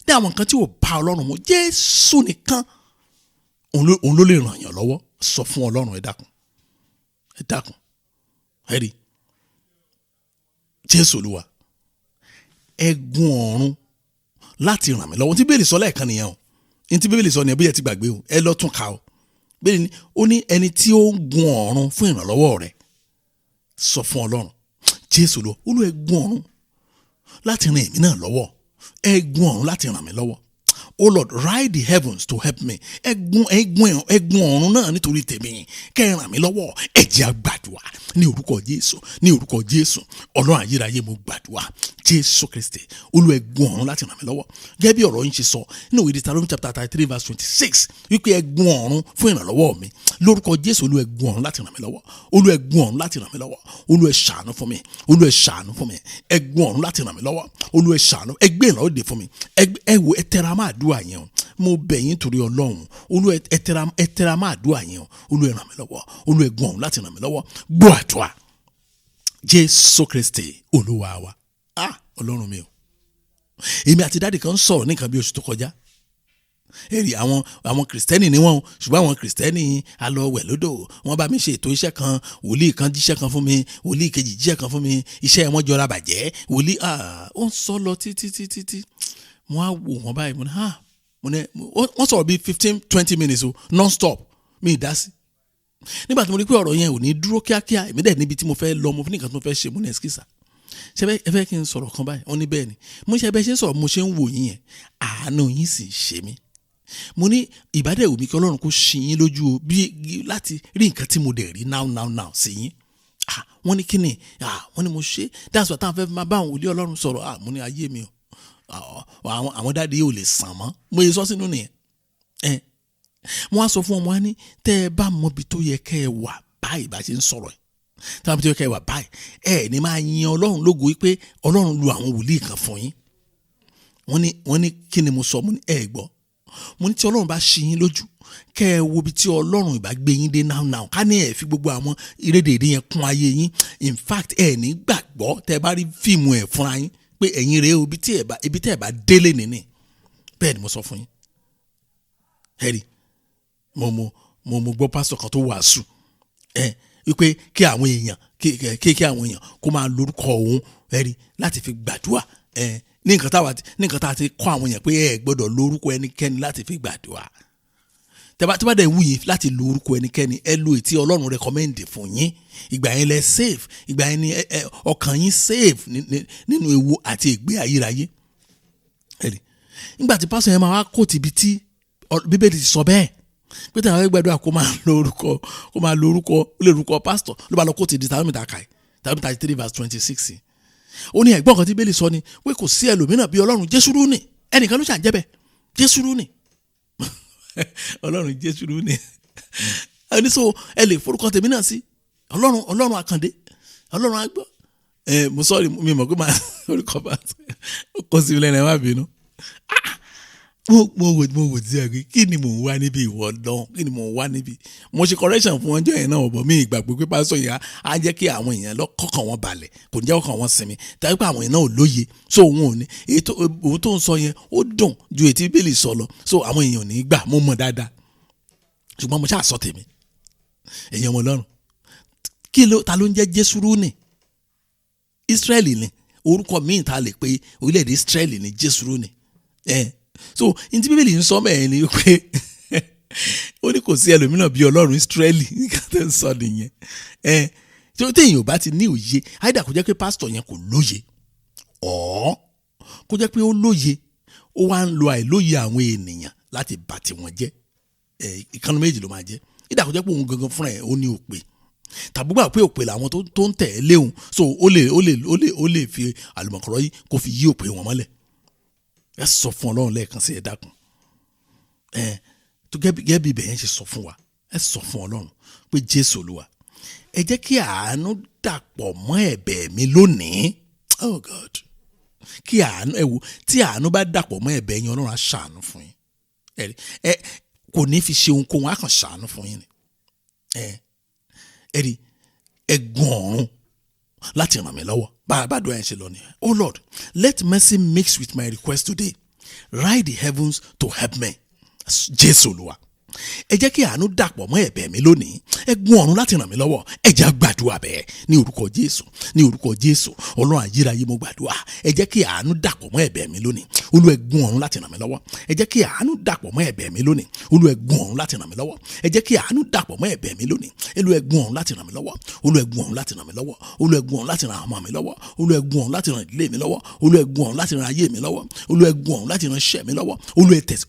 ní àwọn nǹkan tí ò bá Ọlọ́run mu Jésù nìkan òun ló lè ràn yàn lọ́wọ́ sọ fún Ọlọ́run ẹ dákun ẹ rí Jésù Olúwa ẹ̀gún ọ̀run láti ràn mí lọ́wọ́ tí Bíbélì sọ lẹ́ẹ̀kan nìyẹn o ní tí Bíbélì sọ ni ẹbí ẹ ti gbàgbé o ẹ lọ tún ka o Bíbélì ni ó ní ẹni tí ó ń gun ọ̀run fún ìrànlọ́wọ́ rẹ̀ sọ fún Ọlọ́run Jésù lọ Olúwa ẹ̀gún ọ̀run láti ràn èmi náà lọ́wọ́ ẹ̀gún ọ̀run láti ràn mí lọ́wọ́ Oh Lord, ride the heavens to help me. Ẹ̀gún ọ̀run náà nítorí tèmi kẹ́ ràn mí lọ́wọ́. Ẹ jẹ́ a gbàdúrà ní orúkọ Jésù. Ọlọ́run ayérayé mo gbàdúrà. Jésù Kristi, Olúwa ẹ̀gún ọ̀run láti ràn mí lọ́wọ́. Gẹ́gẹ́ bí ọ̀rọ̀ yín ṣe sọ nínú ìwé Deuteronomy chapter 33 verse 26 wípé ẹ̀gún ọ̀run fún ìrànlọ́wọ́ mi. Lórúkọ Jésù, Olúwa ẹ̀gún ọ̀run láti ràn mí lọ́wọ́. Olúwa ẹ̀gún ọ̀run láti ràn mí lọ́wọ́. Olúwa ṣàánú fún mi. Olúwa ṣàánú fún mi. Ẹ̀gún ọ̀run láti ràn mí lọ́wọ́. Olúwa ṣàánú. Ẹgbẹ́ ìrànlọ́wọ́ dè fún mi. Ẹ wo ẹ tẹra mọ́ àdúrà yẹn o. Mo bẹ̀ yín torí Ọlọ́run. Olúwa ẹ tẹra mọ́ àdúrà yẹn o. Olúwa ràn mí lọ́wọ́. Olúwa ẹ̀gún ọ̀run láti ràn mí lọ́wọ́. Gbọ́ àdúrà. Jésù Kristi Olúwa wa. Ọlọ́run mi o. Èmi àti dáàdì kan sọ̀rọ̀ nìkan bí oṣù tó kọjá. Èrì àwọn kìrìsìtẹ́nì ni wọ́n, ṣùgbọ́n àwọn kìrìsìtẹ́nì alọ́wẹ̀ lódò wọ́n bá mi ṣe ètò iṣẹ́ kan, wòlíì kan jíṣẹ́ kan fún mi, wòlíì kejì jíṣẹ́ kan fún mi, iṣẹ́ wọn jọra bàjẹ́, wòlíì ó ń sọ lọ títí mo á wò wọ́n báyìí wọ́n sọ̀rọ̀ bíi 15-20 minutes o non-stop mi ì dá sí. Nígbà tí mo rí pé ọ̀rọ̀ yẹn ò ní dúró kíákíá èmi dẹ̀ níbi tí mo fẹ́ lọ mo fi nìkan tí mo fẹ́ ṣe mo ní ẹ̀skísà ṣe ẹ fẹ́ kí n sọ̀rọ̀ kan báyìí wọ́n ní bẹ́ẹ̀ ni mo ṣe ẹ bẹ́ẹ̀ ṣe ń sọ̀rọ̀ mo ṣe ń wò yín yẹn àánú yín sì ṣe mí. Mo ní ìbádẹ́ òmí kí Ọlọ́run kó ṣí yín lójú o bí láti rí nǹkan tí mo dẹ̀ rí now sí yín. Wọ́n ní kíni wọ́n ní mo ṣe that's why táwọn fẹ́ máa bá àwọn wòlíì Ọlọ́run sọ̀rọ̀ mo ní ayé mi o àwọn dáadé yóò lè sàn mọ́ mo yẹ sọ sínú nìyẹn. Mo wá sọ fún ọmọ wa ní tẹ́ ẹ bá mọ ibi tó yẹ kẹ́ ẹ wà báyìí bá ṣe ń sọ̀rọ̀ ẹ̀ tí wọ́n bí tó yẹ kẹ́ ẹ wà báyìí ní máa yin Ọlọ́run lógo wípé Ọlọ́run lu àwọn wòlíì kan fún yín. Wọ́n ní kí ni mo sọ mo ní gbọ́ mo ní tí Ọlọ́run bá ṣí yín lójú kẹ́ ẹ wo ibi tí Ọlọ́run ìbá gbé yín dé now ká ní ẹ fi gbogbo àwọn ìrédèédé yẹn kún ayé yín in fact ní gbàgbọ́ tẹ́ ẹ bá rí fíìmù ẹ̀ fúnra yín pé ẹ̀yin rèé o ibi tẹ́ ẹ bá délé nìní bẹ́ẹ̀ ni mo sọ fún yín. Ẹ̀rí mo gbọ́ pásítọ̀ kan tó wàásù wípé kí àwọn èèyàn kó máa lórúkọ òun ẹ̀rí láti fi gbàdúrà ní nǹkan tá a ti kọ́ àwọn èèyàn pé ẹ gbọ́dọ̀ lórúkọ ẹnikẹ́ni láti fi gbàdúrà. Tẹ́ bá dẹ̀ wù yín láti lórúkọ ẹnikẹ́ni ẹ lo ètí Ọlọ́run recommend fún yín ìgbà yẹn lẹ save ìgbà yẹn ni ọkàn yín save nínú ewu àti ègbé ayérayé. Ẹ̀rí nígbà tí pásítọ̀ yẹn máa wá kóòtù ibi tí Bíbélì ti sọ bẹ́ẹ̀ pé tí àwọn gbàdúrà kó máa lórúkọ ó lè rúkọ pásítọ̀ ló bá lọ kóòtù ìdí tàbí 33 verse 26. Ó ní ẹ̀gbọ́n kan tí Bíbélì sọ ni pé kò sí ẹlòmíràn bí Ọlọ́run Jésùrú ni ẹnìkan ló ṣàǹjẹ́ bẹ́ẹ̀ Jésùrú ni Ọlọ́run Jésùrú ni ẹni so ẹ lè forúkọ tèmi náà sí Ọlọ́run Àkàndé Ọlọ́run Àgbọ̀ mo sọ́ọ̀rì mi mọ̀ pé máa orúkọ bá kọ́ sí ilẹ̀ náà má bínú. Mo wò tí a gbé kí ni mò ń wá níbi ìwọ dán kí ni mò ń wá níbi mo ṣe correction fún ọjọ́ yẹn náà ọ̀bọ̀ mi ìgbàgbọ́ pé pásítọ̀ yẹn á jẹ́ kí àwọn èèyàn kọ́kàn wọn balẹ̀ kò ní jẹ́ kọ́kàn wọn sinmi tàbí pé àwọn èèyàn náà ò lóye so òun ò ní òun tó ń sọ yẹn ó dùn ju ètí Bíbélì sọ lọ so àwọn èèyàn ò ní gbà mo mọ̀ dáadáa ṣùgbọ́n mo ṣáà sọ tèmi èèyàn ọmọ Ọlọ́run ta ló ń jẹ́ Jésùrú ni Ísírẹ́lì ni orúkọ míì ta lè pe orílẹ̀-èdè Ísírẹ́lì ni Jésùrú ni so ní tí Bíbélì ń sọ mẹ́rin ni pé ó ní kò sí ẹlòmíràn bí Ọlọ́run Ísírẹ́lì nígbà tó ń sọ nìyẹn tí ó téèyàn ò bá ti ní òye àìdá kò jẹ́ pé pásítọ̀ yẹn kò lóye kò jẹ́ pé ó lóye ó wá ń lo àìlóye àwọn ènìyàn láti bà tiwọn jẹ́. Ìkànnì méjì ló máa jẹ́. Ìdàkọ̀jẹ́ pé òun gangan fúnra ẹ̀ ó ní òpè tàbí gbà pé òpè làwọn tó ń tẹ̀ ẹ́ léhùn, so ó lè fi àlùmọ̀kọ́rọ́ yìí kó fi yí òpè wọn mọ́lẹ̀. Ẹ sọ fún Ọlọ́run lẹ́ẹ̀kan sí ẹ dákun. Tó gẹ́gẹ́ bí ibẹ̀ yẹn ṣe sọ fún wa, ẹ sọ fún Ọlọ́run pé Jésù Olúwa, ẹ jẹ́ kí àánú dàpọ̀ mọ́ ẹ̀bẹ̀ mi lónìí. Oh God, kí àánú tí àánú bá dàpọ̀ mọ́ ẹ̀bẹ̀ yín, Ọlọ́run á ṣàánú fún yín. Kò ní fi ṣe ohunkóhun, á kàn ṣàánú fún yín ni. Ẹ̀gún ọ̀run láti ràn mí lọ́wọ́ bá dùn ẹ̀ ṣe lọ nìyẹn. Oh Lord, let mercy mix with my request today. Ride the heavens to help me. Jésù Olúwa, ẹ jẹ́ kí àánú dàpọ̀ mọ́ ẹ̀bẹ̀ mi lónìí. Ẹ̀gún ọ̀run láti ràn mí lọ́wọ́. Ẹ jẹ́ á gbàdúrà bẹ́ẹ̀ ní orúkọ Jésù, ní orúkọ Jésù. Ọlọ́run ayérayé mo gbàdúrà. Ẹ jẹ́ kí àánú dàpọ̀ mọ́ ẹ̀bẹ̀ mi lónìí. Olú ẹ̀gún ọ̀run láti ràn mí lọ́wọ́. Ẹ jẹ́ kí àánú dàpọ̀ mọ́ ẹ̀bẹ̀ mi lónìí. Olú ẹ̀gún ọ̀run láti ràn mí lọ́wọ́. Ẹ jẹ́ kí àánú dàpọ̀ mọ́ ẹ̀bẹ̀ mi lónìí. Olú ẹ̀gún ọ̀run láti ràn mí lọ́wọ́. Olú ẹ̀gún ọ̀run láti ràn mí lọ́wọ́. Olú ẹ̀gún ọ̀run láti ràn ọmọ mi lọ́wọ́. Olú ẹ̀gún ọ̀run láti ràn ìdílé mi lọ́wọ́. Olú ẹ̀gún ọ̀run láti ràn ayé mi lọ́wọ́. Olú ẹ̀gún ọ̀run láti ràn iṣẹ́ mi lọ́wọ́.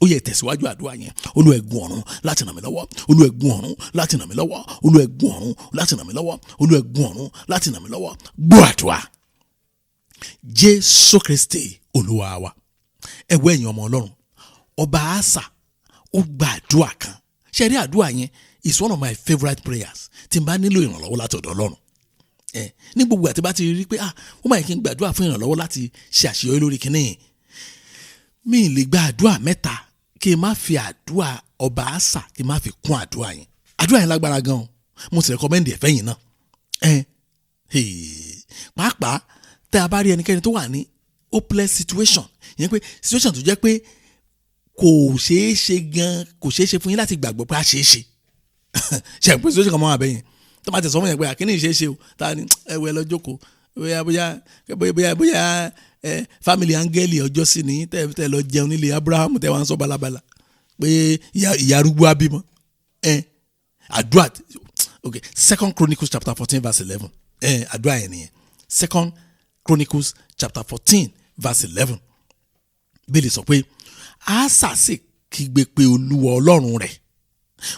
Ó yẹ tẹ̀síwájú àdúrà yẹn. Olú ẹ̀gún ọ̀run láti ràn mí lọ́wọ́. Olú ẹ̀gún ọ̀run láti ràn mí lọ́wọ́. Olú ẹ̀gún ọ̀run láti ràn mí lọ́wọ́. Olú ẹ̀gún ọ̀run láti ràn mí lọ́wọ́. Gbọ́ àdúrà. Jésù Kristi Olúwa wa. Ẹ̀wọ́ ẹ̀yin ọmọ Ọlọ́run, ọba Asa ó gba àdúrà kan. Ṣé rí àdúrà yẹn is one of my favourite prayers. Tí n bá nílò ìrànlọ́wọ́ láti ọ̀dọ̀ Ọlọ́run, ní gbogbo àti bá ti rí pé ó máa kí n gbàdúrà fún ìrànlọ́wọ́ láti ṣe àṣeyọrí lórí kinní, mi lè gba àdúrà mẹ́ta kí n má fi àdúrà ọba Asa kí n má fi kún àdúrà yẹn. Àdúrà yẹn lágbára gan-an, mo sì recommend ẹ̀ fẹ́yìn náà. Pàápàá tẹ́ a bá rí ẹnikẹ́ni tó wà ní hopeless situation, yẹn pé situation tó jẹ́ pé kò ṣeé ṣe fún yín láti gbàgbọ́ pé a ṣeé ṣe. Ṣe àpò situation kan mọ́ àbẹ́yìn tó máa tẹ̀sán fún yẹn pé àkíní ìṣeé ṣe o, ta ni ẹ̀wẹ̀ lọ jókòó bóyá family angeli ọjọ́ sí ni tẹ́ lọ jẹun nílé Abraham tẹ́ wá ń sọ balabala pé ìyá arúgbó abímọ. Àdúrà, okay, 2 Chronicles chapter 14 verse 11. Àdúrà yẹn nìyẹn. 2 Chronicles chapter 14 verse 11. Bíbélì sọ pé Asa sì kígbe pé Olúwa Ọlọ́run rẹ̀,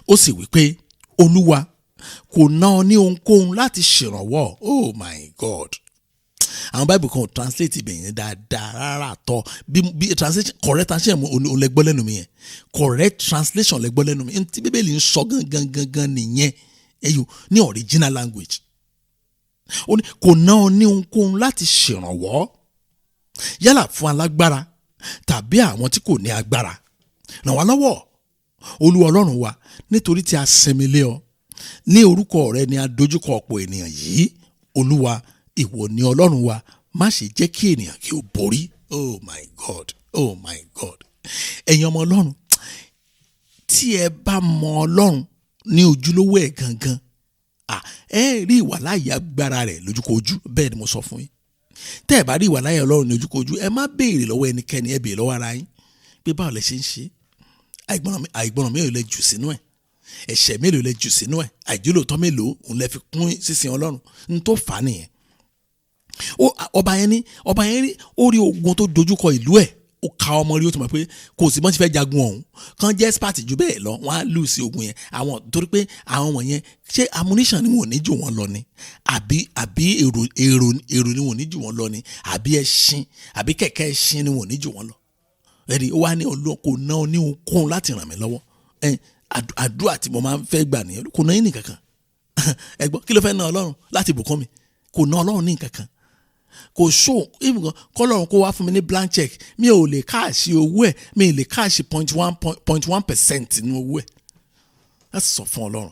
ó sì wí pé Olúwa kò ná ọ ní ohunkóhun láti ṣèrànwọ́. Oh my God. Àwọn Bible kan translate ibẹ̀ yẹn dáadáa rárá tọ́ bí translation correct translation lẹ́gbọ́ lẹ́nu mi yẹn, correct translation lẹ́gbọ́ lẹ́nu mi. Tí Bíbélì ń sọ gangan nìyẹn ní original language. Ó ní kò ná ọ ní ohunkóhun láti ṣèrànwọ́ yálà fún alágbára tàbí àwọn tí kò ní agbára. Ràn wá lọ́wọ́ Olúwa Ọlọ́run wa, nítorí tí a sinmi lé ọ. Ní orúkọ rẹ ni a dojúkọ ọ̀pọ̀ ènìyàn yìí. Olúwa, ìwọ ni Ọlọ́run wa, má ṣe jẹ́ kí ènìyàn kí ó borí. Oh my God, oh my God. Ẹ̀yin ọmọ Ọlọ́run, tí ẹ bá mọ Ọlọ́run ní ojúlówó ẹ̀ gangan, ẹ rí ìwàláyé agbára rẹ̀ lójúkojú. Bẹ́ẹ̀ ni mo sọ fún yín. Tẹ́ ẹ bá rí ìwàláyé Ọlọ́run ní ojúkojú, ẹ má béèrè lọ́wọ́ ẹnikẹ́ni, ẹ béèrè lọ́wọ́ ara yín pé báwo lẹ ṣe ń ṣe. Àìgbọràn mélòó lẹ jù sínú ẹ̀, ẹ̀ṣẹ̀ mélòó lẹ jù sínú ẹ̀, àìjólóòtọ́ mélòó òun lẹ fi kún sísìn Ọlọ́run. N tó fà á nìyẹn. Ọba yẹn rí ó rí ogun tó dojúkọ ìlú ẹ̀, ó ka ọmọ rí, ó ti mọ̀ pé kò sí bọ́n ti fẹ́ jagun ọ̀hún kan jẹ́ expert jù bẹ́ẹ̀ lọ, wọ́n á lù sí ogun yẹn. Àwọn torí pé àwọn wọ̀nyẹn ṣé ammunition ni wọn ò ní jù wọ́n lọ ni, àbí èrò ni wọn ò ní jù wọ́n lọ ni, àbí ẹṣin àbí kẹ̀kẹ́ ẹṣin ni wọn ò ní jù wọ́n lọ. Ẹ̀rí ó wá ní Ọlọ́run kò ná ọ ní ohunkóhun láti ràn mí lọ́wọ́. Àdúrà tí mo máa ń fẹ́ gbà nìyẹn, kò ná yín ní kankan. Ẹ gbọ́, kí ló fẹ́ ná Ọlọ́run láti bùkún mi? Kò ná Ọlọ́run ní kankan. Kò ṣó even kọ́lọ́run kó wá fún mi ní blank check, mi ò lè káàṣì owó ẹ̀, mi ò lè káàṣì 0.1% nínú owó ẹ̀. Láti sọ fún Ọlọ́run,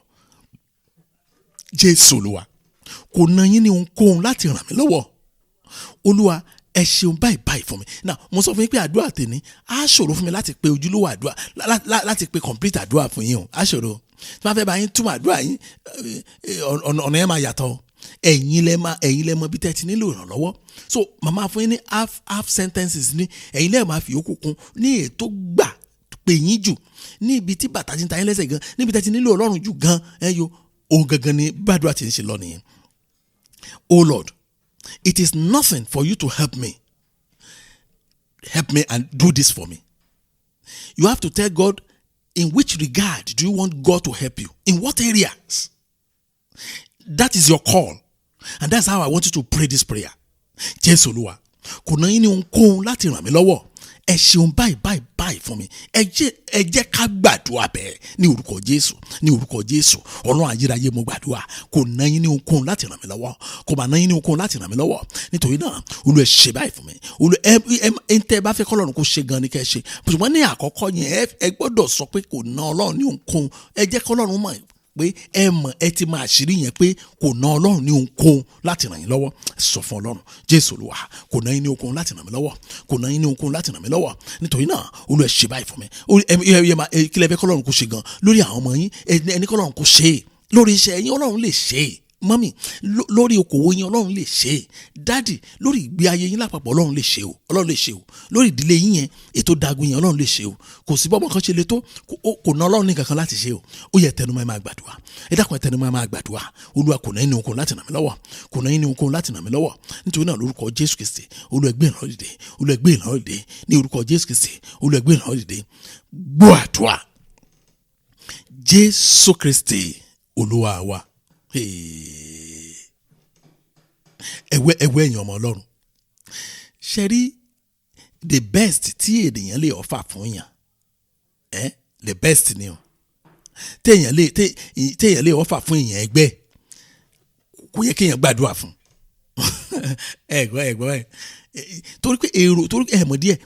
Jésù Olúwa, kò ná yín ní ohunkóhun láti ràn mí lọ́wọ́. Olúwa, ẹ ṣeun báyìí fún mi. Now mo sọ fún yín pé àdúrà tèmi á ṣòro fún mi láti pe ojúlówó àdúrà láti pe complete àdúrà fún yín o, á ṣòro. Tí wọ́n fẹ́ bá yín túmọ̀ àdúrà yín, ọ̀nà yẹn máa yàtọ̀. Ẹ̀yin lẹ mọ̀ bí tẹ́ ti nílò ìrànlọ́wọ́. So màmá fún yín ní half sentences ní ẹ̀yin lẹ́ẹ̀ máa fi yòókù kún ní ètò gbà pé yín jù, ní ibi tí bàtà ti ń ta yín lẹ́sẹ̀ gan, níbi tẹ́ ti nílò Ọlọ́run jù gan, ohun gangan ni bàdúrà ti ń ṣe lọ nìyẹn. Oh Lord, it is nothing for you to help me and do this for me. You have to tell God in which regard do you want God to help you? In what areas? That is your call. And that's how I want you to pray this prayer. Jésù Olúwa, kò ná yín ní ohunkóhun láti ràn mí lọ́wọ́. Ẹ ṣeun báyìí fún mi. Ẹ jẹ́ ká gbàdúrà bẹ́ẹ̀ ní orúkọ Jésù, ní orúkọ Jésù. Ọlọ́run ayérayé mo gbàdúrà. Kò ná yín ní ohunkóhun láti ràn mí lọ́wọ́. Kò bá ná yín ní ohunkóhun láti ràn mí lọ́wọ́. Nítorí náà, Olúwa ẹ ṣe báyìí fún mi. Olúwa ẹ tẹ́ bá fẹ́ kọ́ Ọlọ́run kó ṣe gan ni kẹ́ ṣe. Ṣùgbọ́n ní àkọ́kọ́ yẹn ẹ gbọ́dọ̀ sọ pé kò ná Ọlọ́run ní ohunkóhun. Ẹ jẹ́ kọ́ Ọlọ́run mọ̀ pé ẹ ti máa ṣírí yẹn pé kò ná Ọlọ́run ní ohunkóhun láti ràn yín lọ́wọ́. Sọ fún Ọlọ́run, Jésù Olúwa, kò ná yín ní ohunkóhun láti ràn mí lọ́wọ́. Kò ná yín ní ohunkóhun láti ràn mí lọ́wọ́. Nítorí náà, Olúwa ẹ ṣe báyìí fún mi. Kí lẹ fẹ́ kọ́ Ọlọ́run kó ṣe gan lórí àwọn ọmọ yín? Ẹni kọ́ Ọlọ́run kó ṣe é. Lórí iṣẹ́ yín Ọlọ́run lè ṣe é. Mọ́mì, lórí okòwò yín Ọlọ́run lè ṣe é. Dádì, lórí ìgbé ayé yín lápapọ̀ Ọlọ́run lè ṣe o. Ọlọ́run lè ṣe o. Lórí ìdílé yín yẹn ètò dagun yẹn Ọlọ́run lè ṣe o. Kò sí bọ́mọ kan ṣe le tó, kò ná Ọlọ́run ní kankan láti ṣe o. Ó yẹ tẹnumọ́ ẹ máa gbàdúrà. Ẹ dákun ẹ tẹnumọ́ ẹ máa gbàdúrà. Olúwa kò ná yín ní ohunkóhun láti ràn mí lọ́wọ́. Kò ná yín ní ohunkóhun láti ràn mí lọ́wọ́. Nítorí náà lórúkọ Jésù Kristi, Olúwa gbé ìrànlọ́wọ́ dìde. Olúwa gbé ìrànlọ́wọ́ dìde. Ní orúkọ Jésù Kristi, Olúwa gbé ìrànlọ́wọ́ dìde. Gbọ́ àdúrà. Jésù Kristi Olúwa wa. Ẹ̀wẹ́ ẹ̀yin ọmọ Ọlọ́run. Ṣé rí the best tí ènìyàn lè offer fún yàn? The best ni o. Téèyàn lè offer fún èèyàn ẹgbẹ́. Kò yẹ kéèyàn gbàdúrà fún. Ẹ̀gbọ́n. Torí pé ẹ̀mọ̀ díẹ̀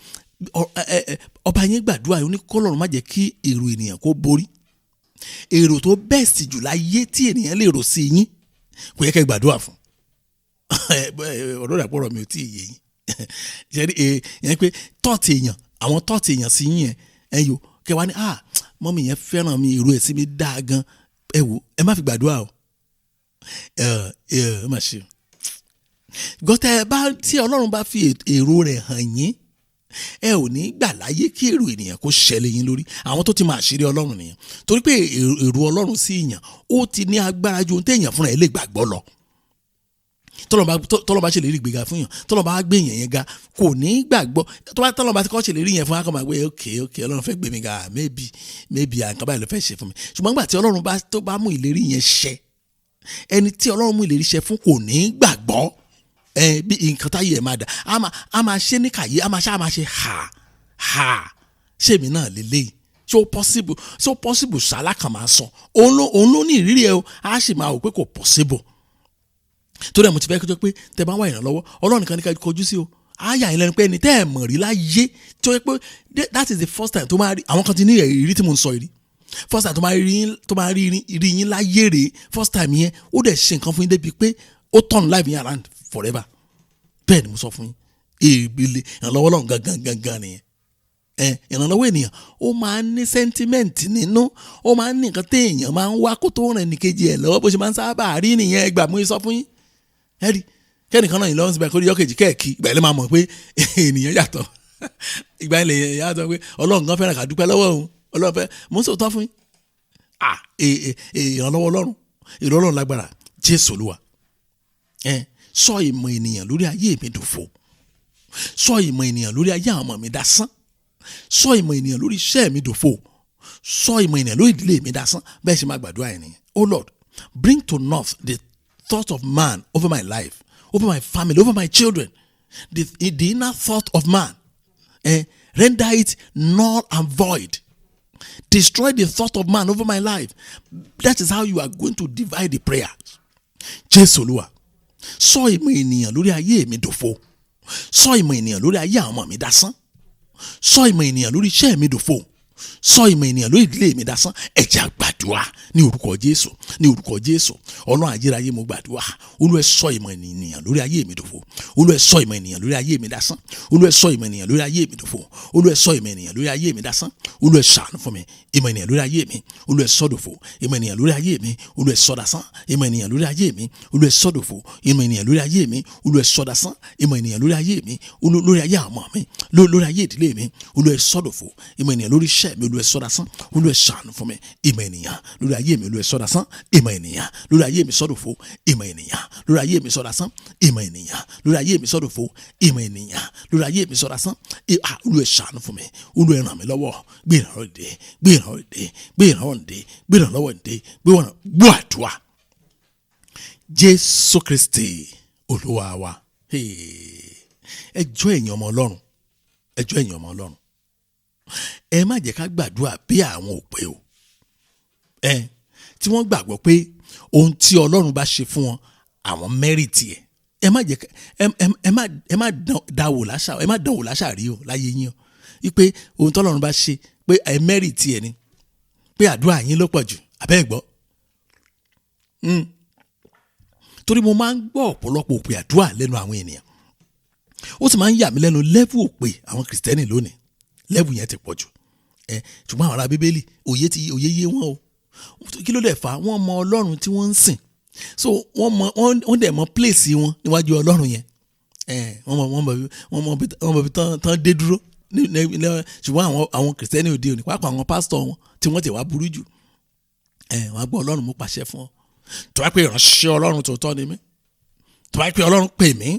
ọba yẹn gbàdúrà ó ní k'Ọlọ́run má jẹ́ kí èrò ènìyàn kó borí. Èrò tó best jù láyé tí ènìyàn lè rò sí yín kò yẹ kẹ́ gbàdúrà fún. Ọ̀rọ̀ àpọ̀rọ̀ mi ò tí ì yé yín. Ṣẹ́rí yẹn pé àwọn tọ́ọ̀tì èèyàn sí yín yẹn yóò kẹ́ wá ní mọ́mí yẹn fẹ́ràn mi, èrò ẹ̀ sí mi dáa gan. Ẹ wò ẹ má fi gbàdúrà o. Ẹ má ṣe. Gọ́tẹ́ tí Ọlọ́run bá fi èrò rẹ̀ hàn yín, ẹ ò ní gbà láyé kí èrò ènìyàn kó ṣẹlẹ̀ yín lórí. Àwọn tó ti máa ṣeré Ọlọ́run nìyẹn. Torí pé èrò Ọlọ́run sí èèyàn ó ti ní agbára ju ohun téèyàn fúnra ẹ̀ lè gbàgbọ́ lọ. Tọ́lọ́ bá ṣe lè rí ìgbéga fún yàn, tọ́lọ́ bá gbé yẹn ga kò ní gbàgbọ́. Tọ́lọ́ bá ti kọ́ ṣe lè rí yẹn fún akọ́ máa gbé okay Ọlọ́run fẹ́ gbé mi ga maybe àǹkan báyìí ló fẹ́ ṣe fún mi. Ṣùgbọ́n nígbà tí Ọlọ́run bá mú ìlérí yẹn ṣẹ, ẹni tí Ọlọ́run mú ìlérí ṣẹ fún kò ní gbàgbọ́ bí nǹkan táyé ẹ̀ máa dà. A máa ṣe ní kàyé, a máa ṣe ṣé mi náà lélẹ́yìí. So possible ṣálá kan máa sọ. Òun ló ní ìrírí ẹ o, a sì máa wò pé kò possible. Torí ẹ̀ mo ti fẹ́ kọjọ́ pé tẹ bá ń wá ìrànlọ́wọ́ Ọlọ́run nìkan ní ká kọjú sí o. Àyà yín lẹ́nu pé ẹni tẹ́ ẹ̀ mọ̀ rí láyé tí ó yẹ pé that is the first time tó máa rí àwọn kan ti ní ìrírí tí mo ń sọ yìí. First time tó máa rí yín láyé rèé. First time yẹn ó dẹ̀ ṣe nǹkan fún yín débi pé ó turn life yín around forever. Bẹ́ẹ̀ ni mo sọ fún yín. Èbìlì ìrànlọ́wọ́ Ọlọ́run gangan nìyẹn. Ìrànlọ́wọ́ ènìyàn ó máa ń ní sentiment nínú, ó máa ń ní nǹkan téèyàn máa ń wá kó tó rìn ní kejì ẹ̀ lọ́wọ́ bó ṣe máa ń sábà rí nìyẹn. Ẹgbà mo sọ fún yín. Ẹ̀rí kẹ́nìkan náà yìí lọ́wọ́ síbẹ̀ kó rí ọkẹ́jì kẹ́ẹ̀kì ìgbà ilé máa mọ̀ pé ènìyàn yàtọ̀. Ìgbà ilé yàtọ̀ pé Ọlọ́run gan fẹ́ràn ká dúpẹ́ lọ́wọ́ òun. Ọlọ́run fẹ́ mo ń sòótọ́ fún yín. Ìrànlọ́wọ́ Ọlọ́run lágbára. Jésù Olúwa. Sọ ìmọ̀ ènìyàn lórí ayé mi dòfo. Sọ ìmọ̀ ènìyàn lórí ayé àwọn ọmọ mi dasán. Sọ ìmọ̀ ènìyàn lórí iṣẹ́ mi dòfo. Sọ ìmọ̀ ènìyàn lórí ìdílé mi dasán. Bẹ́ẹ̀ ṣe máa gbàdúrà yẹn nìyẹn. Oh Lord, bring to naught the thought of man over my life, over my family, over my children. The inner thought of man. Render it null and void. Destroy the thought of man over my life. That is how you are going to divide the prayer. Jésù Olúwa. Sọ ìmọ̀ ènìyàn lórí ayé mi dòfo. Sọ ìmọ̀ ènìyàn lórí ayé àwọn ọmọ mi dasán. Sọ ìmọ̀ ènìyàn lórí iṣẹ́ mi dòfo. Sọ ìmọ̀ ènìyàn lórí ìdílé mi dasán. Ẹ jẹ́ á gbàdúrà ní orúkọ Jésù, ní orúkọ Jésù. Ọlọ́run ayérayé mo gbàdúrà. Olúwa sọ ìmọ̀ ènìyàn lórí ayé mi dòfo. Olúwa sọ ìmọ̀ ènìyàn lórí ayé mi dasán. Olúwa sọ ìmọ̀ ènìyàn lórí ayé mi dòfo. Olúwa sọ ìmọ̀ ènìyàn lórí ayé mi dasán. Olúwa ṣàánú fún mi. Ìmọ̀ ènìyàn lórí ayé mi. Olúwa sọ dòfo. Ìmọ̀ ènìyàn lórí ayé mi. Olúwa sọ dasán. Ìmọ̀ ènìyàn lórí ayé mi. Olúwa sọ dòfo. Ìmọ̀ ènìyàn lórí ayé mi. Olúwa sọ dasán. Ìmọ̀ ènìyàn lórí ayé mi. Lórí ayé àwọn ọmọ mi. Lórí ayé ìdílé mi. Olúwa sọ dòfo. Ìmọ̀ ènìyàn lórí iṣẹ́ mi. Olúwa sọ dasán. Olúwa ṣàánú fún mi. Ìmọ̀ ènìyàn lórí ayé mi. Olúwa sọ dasán. Ìmọ̀ ènìyàn lórí ayé mi sọ dòfo. Ìmọ̀ ènìyàn lórí ayé mi sọ dasán. Ìmọ̀ ènìyàn lórí ayé mi sọ dòfo. Ìmọ̀ ènìyàn lórí ayé mi sọ dasán. Olúwa ṣàánú fún mi, Olúwa ràn mí lọ́wọ́, gbé ìrànlọ́wọ́ dé, gbé ìrànlọ́wọ́ dé, gbé ìrànlọ́wọ́ dé, gbé ìrànlọ́wọ́ dé, gbọ́ àdúrà. Jésù Kristi Olúwa wa. Ẹjọ́ ẹ̀yin ọmọ Ọlọ́run, ẹjọ́ ẹ̀yin ọmọ Ọlọ́run, ẹ má jẹ́ ká gbàdúrà bí àwọn òpè o. Tí wọ́n gbàgbọ́ pé ohun tí Ọlọ́run bá ṣe fún wọn àwọn mẹ́rìtì ẹ̀. Ẹ má dáwò láṣà rí o láyé yín o, wípé ohun tí Ọlọ́run bá ṣe pé ẹ mẹ́rìtì ẹ̀ ni, pé àdúrà yín ló pọ̀ jù, àbẹ́ ẹ̀ gbọ́. Torí mo máa ń gbọ́ ọ̀pọ̀lọpọ̀ òpè àdúrà lẹ́nu àwọn ènìyàn, ó sì máa ń yà mí lẹ́nu lẹ́vù òpè àwọn kìrìsìtẹ́nì lónìí, lẹ́vù yẹn ti pọ̀ jù. Ṣùgbọ́n àwọn ará Bíbélì òye yé wọn o. Kí ló dẹ̀ fà? Wọ́n mọ Ọlọ́run tí wọ́n ń sìn, so wọ́n dẹ̀ mọ pléèsì wọn níwájú Ọlọ́run yẹn. Wọ́n mọ bí tán dé dúró. Ṣùgbọ́n àwọn kìrìsìtẹ́nì òde òní, pàápàá àwọn pásítọ̀ wọn tí wọ́n ti wá burú jù, wọ́n á gbọ́ Ọlọ́run mú pàṣẹ fún ọ. Tó bá pé ìránṣẹ́ Ọlọ́run tòótọ́ ni mí, tó bá pé Ọlọ́run pè mí,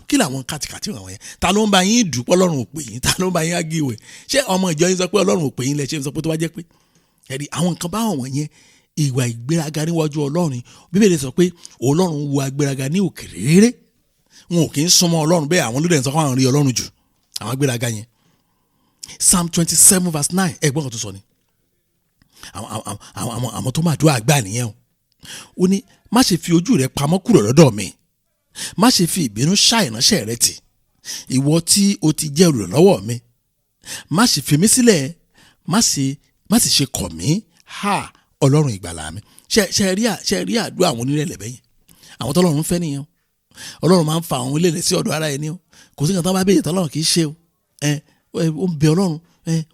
kí làwọn kàtìkàtì wọn yẹn? Ta ló ń bá yín dùn pé Ọlọ́run ò pè yín? Ta ló ń bá yín ágìwẹ̀? Ṣé ọmọ ìjọ yín sọ pé Ọlọ́run ò pè yín lẹ ṣe ń sọ pé tó bá jẹ́ pé ẹ̀rí àwọn nǹkan báwọn wọ̀nyẹn ìwà ìgbéraga níwájú Ọlọ́run? Bíbélì sọ pé Ọlọ́run wo agbéraga ní òkèèrè rere, wọn ò kì í súnmọ́ Ọlọ́run, bẹ́ẹ̀ àwọn olódẹ̀ ń sọ fún àwọn rí Ọlọ́run jù, àwọn agbéraga yẹn. Psalm 27:9 ẹ̀gbọ́n kan tó sọ ni, àwọn tó máa dúró àgbà nìyẹn o. Ó ní má ṣe fi ojú rẹ pamọ́ kúrò lọ́dọ̀ mi, má ṣe fi ìbínú ṣá ìránṣẹ́ rẹ tì, ìwọ tí o ti jẹ́ olùrànlọ́wọ́ mi, má ṣe fi mí sílẹ̀, má sì ṣe kọ̀ mí, Ọlọ́run ìgbàlà mi. Ṣe rí àdúrà àwọn onírẹ̀lẹ̀ bẹ́yẹn, àwọn tọ́lọ́run fẹ́ nìyẹn o. Ọlọ́run máa ń fa àwọn ilé sí ọ̀dọ̀ ara ẹni o, kò sí nǹkan tán bá béèrè tọ́lọ́run kì í ṣe o. Ó ń bẹ Ọlọ́run,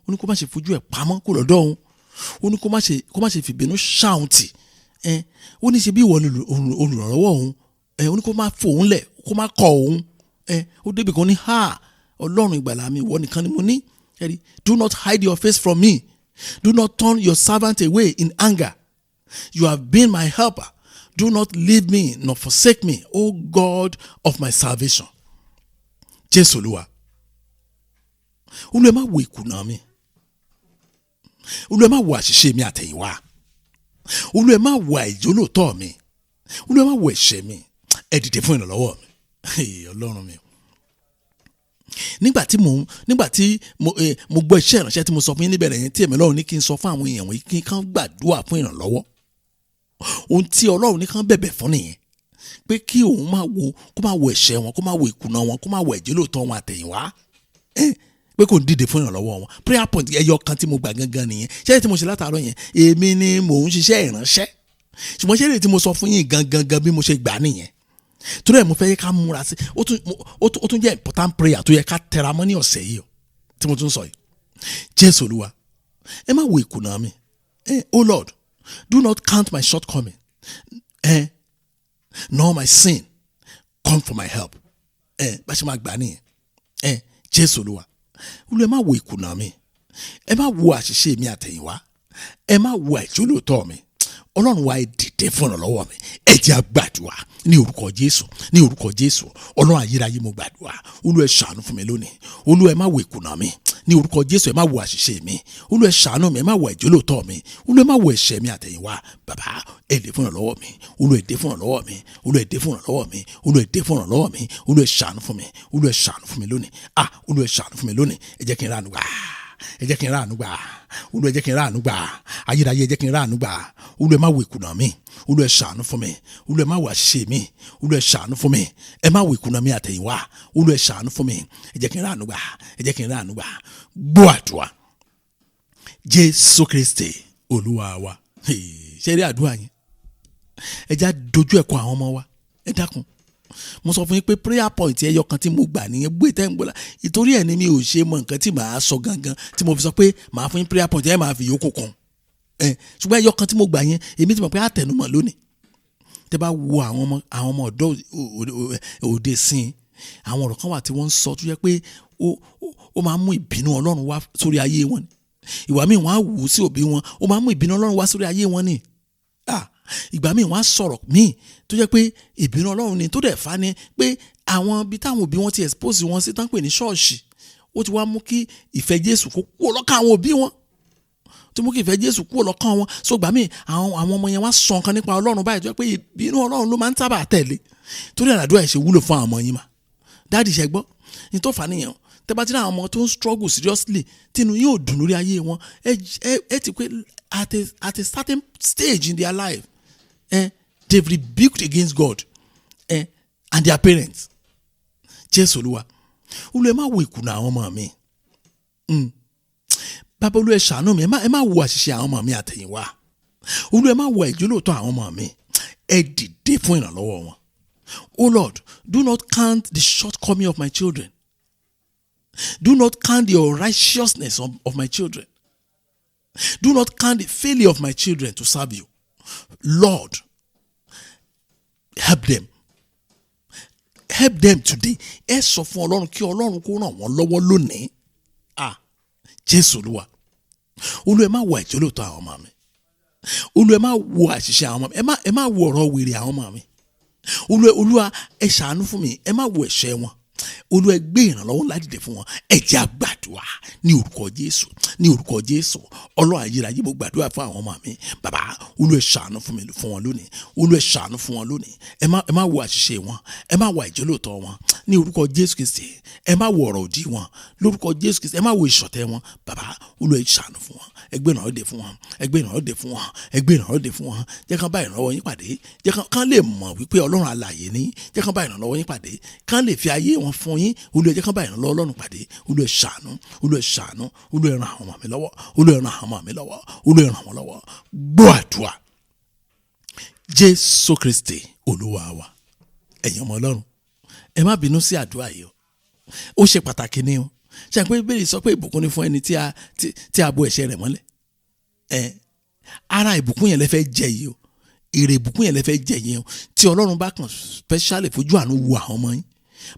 ó ní kó má ṣe fojú ẹ̀ pamọ́ kúrò lọ́dọ̀ òun, ó ní kó má ṣe fìbínú ṣá òun tì, ó ní ṣe bí ìwọ olùrànlọ́wọ́ òun, ó ní kó má fòun lẹ̀, kó má kọ̀ òun. Ó débi kan ní Ọlọ́run ìgbàlà mi, ìwọ nìkan ni mo ní. Do not hide your face from me, do not turn your servant away in anger, you have been my helper, do not leave me nor forsake me, O God of my salvation. Jésù Olúwa, Olúwa má wo ìkùnà mi, Olúwa má wo àṣìṣe mi àtẹ̀yìnwá, Olúwa má wo àìjólóòtọ́ mi, Olúwa má wo ẹ̀ṣẹ̀ mi, ẹ dìde fún ìrànlọ́wọ́ mi. Ọlọ́run mi, nígbà tí mo gbọ́ iṣẹ́ ìránṣẹ́ tí mo sọ fún yín níbẹ̀rẹ̀ yẹn, tí ẹ̀mí Ọlọ́run ní kí n sọ fún àwọn èèyàn wọ̀nyí kí n kàn gbàdúrà fún ìrànlọ́wọ́, ohun tí Ọlọ́run ní kàn bẹ̀bẹ̀ fún nìyẹn, pé kí òun kó má wo ẹ̀ṣẹ̀ wọn, kó má wo ìkùnà wọn, kó má wo àìjólóòtọ́ wọn àtẹ̀yìnwá, pé kò dìde fún ìrànlọ́wọ́ wọn. Prayer point ẹyọ kan tí mo gbà gangan nìyẹn. Ṣé tí mo ṣe látàárọ̀ yẹn, èmi ni mò ń ṣiṣẹ́ ìránṣẹ́, ṣùgbọ́n ṣé èyí tí mo sọ fún yín gangan bí mo ṣe gbà nìyẹn. Torí ẹ̀ mo fẹ́ yẹ ká múra sí, ó tún jẹ́ important prayer tó yẹ ká tẹra mọ́ ní ọ̀sẹ̀ yìí o, tí mo tún sọ yìí. Jésù Olúwa, ẹ má wo ìkùnà mi, O Lord, do not count my shortcoming, nor my sin, come for my help. Bá ṣe máa gbà nìyẹn. Jésù Olúwa, Olúwa ẹ má wo ìkùnà mi, ẹ má wo àṣìṣe mi àtẹ̀yìnwá, ẹ má wo àìjólóòtọ́ mi. Ọlọ́run wa ẹ dìde fún ìrànlọ́wọ́ mi, ẹ jẹ́ a gbàdúrà ní orúkọ Jésù, ní orúkọ Jésù. Ọlọ́run ayérayé mo gbàdúrà, Olúwa ẹ ṣàánú fún mi lónìí, Olúwa ẹ má wo ìkùnà mi, ní orúkọ Jésù ẹ má wo àṣìṣe mi, Olúwa ẹ ṣàánú mi, ẹ má wo àìjólóòtọ́ mi, Olúwa ẹ má wo ẹ̀ṣẹ̀ mi àtẹ̀yìnwá. Bàbá ẹ dìde fún ìrànlọ́wọ́ mi, Olúwa ẹ dìde fún ìrànlọ́wọ́ mi, Olúwa ẹ dìde fún ìrànlọ́wọ́ mi, Olúwa ẹ dìde fún ìrànlọ́wọ́ mi, Olúwa ẹ ṣàánú fún mi, Olúwa ẹ ṣàánú fún mi lónìí, Olúwa ẹ ṣàánú fún mi lónìí, ẹ jẹ́ kí n ránu gbà, ẹ jẹ́ kí n ránu gbà, Olúwa ẹ jẹ́ kí n ránu gbà, ayérayé ẹ jẹ́ kí n ránu gbà. Olúwa ẹ má wo ìkùnà mi, Olúwa ẹ ṣàánú fún mi, Olúwa ẹ má wo àṣìṣe mi, Olúwa ẹ ṣàánú fún mi, ẹ má wo ìkùnà mi àtẹ̀yìnwá, Olúwa ẹ ṣàánú fún mi, ẹ jẹ́ kí n ránu gbà, ẹ jẹ́ kí n ránu gbà. Gbọ́ àdúrà Jésù Kristi Olúwa wa. Ṣé rí àdúrà yẹn? Ẹ já dojú ẹ̀kọ́ àwọn ọmọ wa, ẹ dákun. Mo sọ fún yín pé prayer point ẹyọ kan tí mo gbà nìyẹn, gbé tẹ́ ń gbọ́lá, ìtorí ẹ̀ ni mi ò ṣe mọ nǹkan tí màá sọ gangan, tí mo fi sọ pé màá fún yín prayer point ẹ máa fi yòókù kún. Ṣùgbọ́n ẹyọ kan tí mo gbà yẹn, èmi ti mọ̀ pé àtẹnumọ̀ lónìí. Tẹ́ bá wo àwọn ọmọ ọ̀dọ́ òde sin, àwọn ọ̀rọ̀ kan wà tí wọ́n ń sọ tó yẹ pé ó máa ń mú ìbínú Ọlọ́run wá sórí ayé wọn ni. Ìwà míì wọ́n á wù ú sí òbí wọn, ó máa ń mú ìbínú Ọlọ́run wá sórí ayé wọn ni. Ìgbà míì wọ́n á sọ̀rọ̀ míì tó jẹ́ pé ìbínú Ọlọ́run ni, tó dẹ̀ fa ni pé àwọn ibi táwọn òbí wọn ti expose wọn sí tán pè ní ṣọ́ọ̀ṣì, ó ti wá mú kí ìfẹ́ Jésù kó kúrò lọ́kàn àwọn òbí wọn, tí mú kí ìfẹ́ Jésù kúrò lọ́kàn wọn. So gbà mí àwọn ọmọ yẹn wá sọ nǹkan nípa Ọlọ́run báyìí tó jẹ́ pé ìbínú Ọlọ́run ló máa ń sábà tẹ̀lé. Torí àdúrà ẹ̀ ṣe wúlò fún àwọn ọmọ yín mà. Dáàdì ṣe gbọ́ ní tó fà á nìyẹn. Tẹ́ bá ti rí àwọn ọmọ tó ń struggle seriously tínú yóò dùn lórí ayé wọn, ẹ ti pé at a certain stage in their life, they've rebuked against God and their parents. Jésù Olúwa ẹ má wo ìkùnà àwọn ọmọ mi. Bàbá Olúwa ẹ ṣàánú mi, ẹ má wo àṣìṣe àwọn ọmọ mi àtẹ̀yìnwá. Olúwa ẹ má wo ìjólóòtọ́ àwọn ọmọ mi, ẹ dìde fún ìrànlọ́wọ́ wọn. Oh Lord, do not count the shortcoming of my children. Do not count the unrighteousness of my children. Do not count the failure of my children to serve you. Lord, help them. Help them today. Ẹ sọ fún Ọlọ́run kí Ọlọ́run kó ràn wọ́n lọ́wọ́ lónìí. Jésù Olúwa. Olúwa ẹ má wo ìjólóòtọ́ àwọn ọmọ mi. Olúwa ẹ má wo àṣìṣe àwọn ọmọ mi. Ẹ má wo ọ̀rọ̀ wèrè àwọn ọmọ mi. Olúwa ẹ ṣàánú fún mi, ẹ má wo ẹ̀ṣẹ̀ wọn. Olúwa ẹ gbé ìrànlọ́wọ́ láti dìde fún wọn. Ẹ jẹ́ á gbàdúrà ní orúkọ Jésù, ní orúkọ Jésù. Ọlọ́run ayérayé mo gbàdúrà fún àwọn ọmọ mi. Bàbá Olúwa ẹ ṣàánú fún wọn lónìí. Olúwa ẹ ṣàánú fún wọn lónìí. Ẹ má wo àṣìṣe wọn, ẹ má wo ìjólóòtọ́ wọn. Ní orúkọ Jésù Kristi, ẹ má wo ọ̀rọ̀ òdì wọn. Lórúkọ Jésù Kristi, ẹ má wo ìṣọ̀tẹ̀ wọn. Bàbá Olúwa ẹ ṣàánú fún wọn. Ẹ gbé ìrànlọ́wọ́ dé fún wọn. Ẹ gbé ìrànlọ́wọ́ dé fún wọn. Ẹ gbé ìrànlọ́wọ́ dé fún wọn. Jẹ́ kán bá ìrànlọ́wọ́ yín pàdé. Jẹ́ kán lè mọ̀ wípé Ọlọ́run alààyè ni. Jẹ́ kán bá ìrànlọ́wọ́ yín pàdé. Kán lè fi ayé wọn fún yín. Olúwa jẹ́ kán bá ìrànlọ́wọ́ Ọlọ́run pàdé. Olúwa ẹ ṣàánú, Olúwa ẹ ṣàánú, Olúwa ẹ ràn àwọn ọmọ mi lọ́wọ́, Olúwa ẹ ràn àwọn ọmọ mi lọ́wọ́, Olúwa ẹ ràn wọ́n lọ́wọ́. Gbọ́ àdúrà Jésù Kristi Olúwa wa. Ẹ̀yin ọmọ Ọlọ́run, ẹ má bínú sí àdúrà yìí o. Ó ṣe pàtàkì ni o. Ṣé àpé Bíbélì sọ pé ìbùkún ni fún ẹni tí a bo ẹ̀ṣẹ̀ rẹ̀ mọ́lẹ̀. Ara ìbùkún yẹn lẹ fẹ́ jẹ yìí o. Èrè ìbùkún yẹn lẹ fẹ́ jẹ yìí o. Tí Ọlọ́run bá kàn specially fojú àánú wo àwọn ọmọ yín,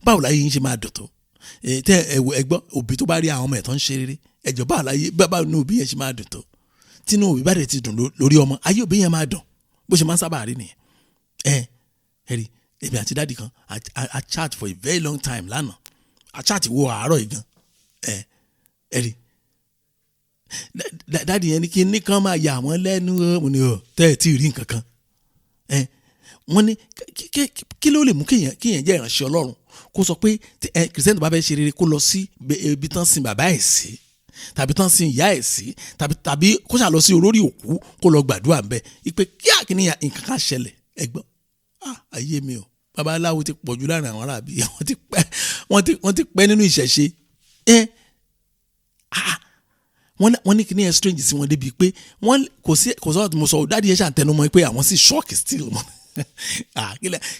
báwo láyé yín ṣe máa dùn tó. Ẹgbọ́ òbí tó bá rí àwọn ọmọ ẹ̀ tó ń ṣe rere, ẹjọ́ báwo láyé báwo ní òbí yẹn ṣe máa dùn tó. Tínú òbí bá dẹ̀ ti dùn lórí ọmọ, ayé òbí yẹn máa dùn bó ṣe máa ń sábà rí nìyẹn. Ẹ̀rí èmi àti dáàdì kan a chat for a very long time lánàá. A chat wo àárọ̀ yìí gan. Ẹ̀rí dáàdì yẹn ní kí ní kan máa yà wọ́n lẹ́nu mo ní tẹ́ ẹ̀ tí ì rí nǹkan kan. Wọ́n ní kí ló lè mú kéèyàn jẹ́ ìránṣẹ́ Ọlọ́run kó sọ pé kìrìsìtẹ́nì bá fẹ́ ṣe rere kó lọ sí ibi tán sin bàbá ẹ̀ sí tàbí tán sin ìyá ẹ̀ sí tàbí kó ṣà lọ sí olórí òkú kó lọ gbàdúrà ńbẹ̀ ìpè kí àkíní nǹkan kan ṣẹlẹ̀ ẹgbọ́n ayé mi o babaláwo ti pọ̀jù láàrin àwọn aráàbí wọ́n ti pẹ́ nínú ìṣẹ̀ṣe wọ́n ní kíní ẹ̀ strange sí wọn débi pé wọ́n kò sọ́ọ́ tí mo sọ dáàdi ẹ̀ ṣàǹtẹnumọ́ pé àwọn sì ṣọ́ọ̀kì still mọ́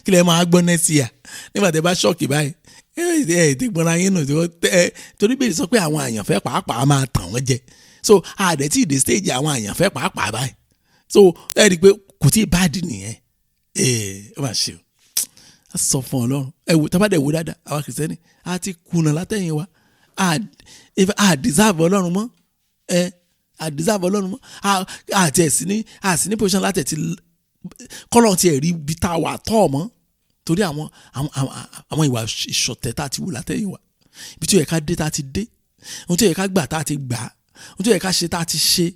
kí lẹ máa gbọ́ next year nígbà tẹ́ bá ṣọ́ọ̀kì báyìí ti gbọ́nra yín nù torí bẹ́ẹ̀ sọ pé àwọn àyànfẹ́ pàápàá máa tàn wọ́n jẹ so àdẹ̀tí ìdè stage àwọn àyànfẹ́ pàápàá báyìí so ẹ rí i pé kò tí ì báàdì nìyẹn ó máa ṣe o a sọ fún Ọlọ́run ẹ wò tábàdẹ̀ wò dáadáa àwa kìrìsìtẹ́nì a ti kùnà látẹ̀yìn wa a deserve Ọlọ́run mọ́ a deserve Ọlọ́run mọ́ àti ẹ̀sìn ní position láti ẹ̀ ti kọ́lọ́ ti ẹ̀ rí ibi tá a wà tọ́ ọ̀mọ́ torí àwọn ìwà ìṣọ̀tẹ̀ tá a ti wù látẹ̀yìn wa ibi tí ó yẹ ká dé tá a ti dé ohun tí ó yẹ ká gbà tá a ti gbà ohun tí ó yẹ ká ṣe tá a ti ṣe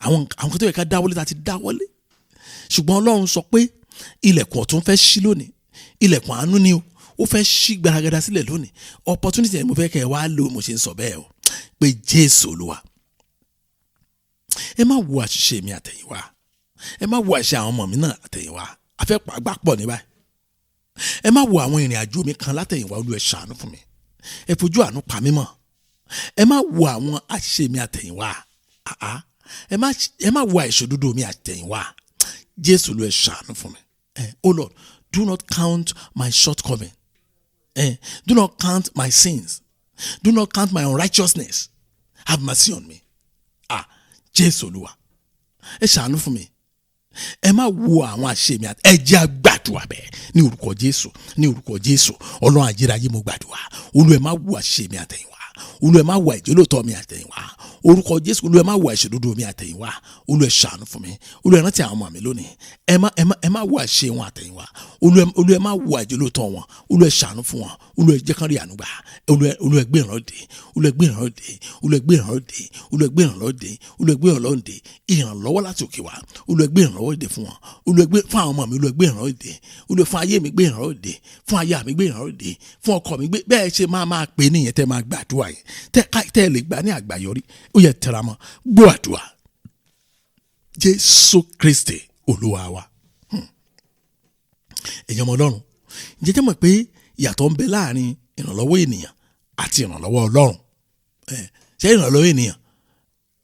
àwọn kan tó yẹ ká dáwọ́lé tá a ti dáwọ́lé ṣùgbọ́n Ọlọ́run sọ pé ilẹ̀kùn ọ̀tún fẹ́ ṣí lónìí ilẹ̀kùn àánú ni ó fẹ́ ṣí gbaragada sílẹ̀ lónìí opportunity ẹ̀ mo fẹ́ kẹ́ ẹ wá lò mo ṣe ń sọ bẹ́ẹ̀ o pé Jésù Olúwa ẹ má wo àṣìṣe mi àtẹ̀yìnwá ẹ má wo àṣìṣe àwọn ọmọ mi náà àtẹ̀yìnwá afẹ́ pàgbà pọ̀ ní báyìí ẹ má wo àwọn ìrìn àjò mi kan látẹ̀yìnwá Olúwa ẹ ṣàánú fún mi ẹ fojú àánú pa mí mọ́ ẹ má wo àwọn àṣìṣe mi àtẹ̀yìnwá ẹ má wo àìṣòdodo mi àtẹ̀yìnwá Jésù Olúwa ẹ ṣàánú fún mi oh Lord do not count my shortcoming do not count my sins do not count my unrighteousness have mercy on me Jésù Olúwa ẹ ṣàánú fún mi ẹ má wo àwọn àṣẹ mi ẹ jẹ́ á gbàdúrà bẹ́ẹ̀ ní orúkọ Jésù ní orúkọ Jésù Ọlọ́run ayérayé mo gbàdúrà Olúwa ẹ má wo àṣẹ mi àtẹ̀yìnwá Olúwa ẹ má wo àìjólóòtọ́ mi àtẹ̀yìnwá orúkọ Jésù. Olúwa má wo àìṣòdodo mi àtẹ̀yìnwá, Olúwa ṣàánú fún mi. Olúwa rántí àwọn ọmọ mi lónìí, ẹ má wo àṣe wọn àtẹ̀yìnwá, Olúwa má wo àìjólóòtọ́ wọn, Olúwa ṣàánú fún wọn, Olúwa jẹ́ kán rí àánú gbà, Olúwa gbé ìrànlọ́wọ́ dé, Olúwa gbé ìrànlọ́wọ́ dé, Olúwa gbé ìrànlọ́wọ́ dé, Olúwa gbé ìrànlọ́wọ́ dé, Olúwa gbé ìrànlọ́wọ́ dé, ìrànlọ́wọ́ láti òkè wá, Olúwa gbé ìrànlọ́wọ́ dé fún wọn, Olúwa gbé fún àwọn ọmọ mi, Olúwa gbé ìrànlọ́wọ́ dé, Olúwa fún ayé mi gbé ìrànlọ́wọ́ dé, fún aya mi gbé ìrànlọ́wọ́ dé, fún ọkọ mi gbé. Bẹ́ẹ̀ ṣe máa pè é nìyẹn, tẹ́ máa gbàdúrà yẹn, tẹ́ lè gbà ní àgbáyọrí. Ó yẹ tẹra mọ́, gbọ́ àdúrà. Jésù Kristi Olúwa wa. Ẹ̀yin ọmọ Ọlọ́run, jẹ́jẹ́ mọ̀ pé ìyàtọ̀ ń bẹ láàrin ìrànlọ́wọ́ ènìyàn àti ìrànlọ́wọ́ Ọlọ́run. Ṣé ìrànlọ́wọ́ ènìyàn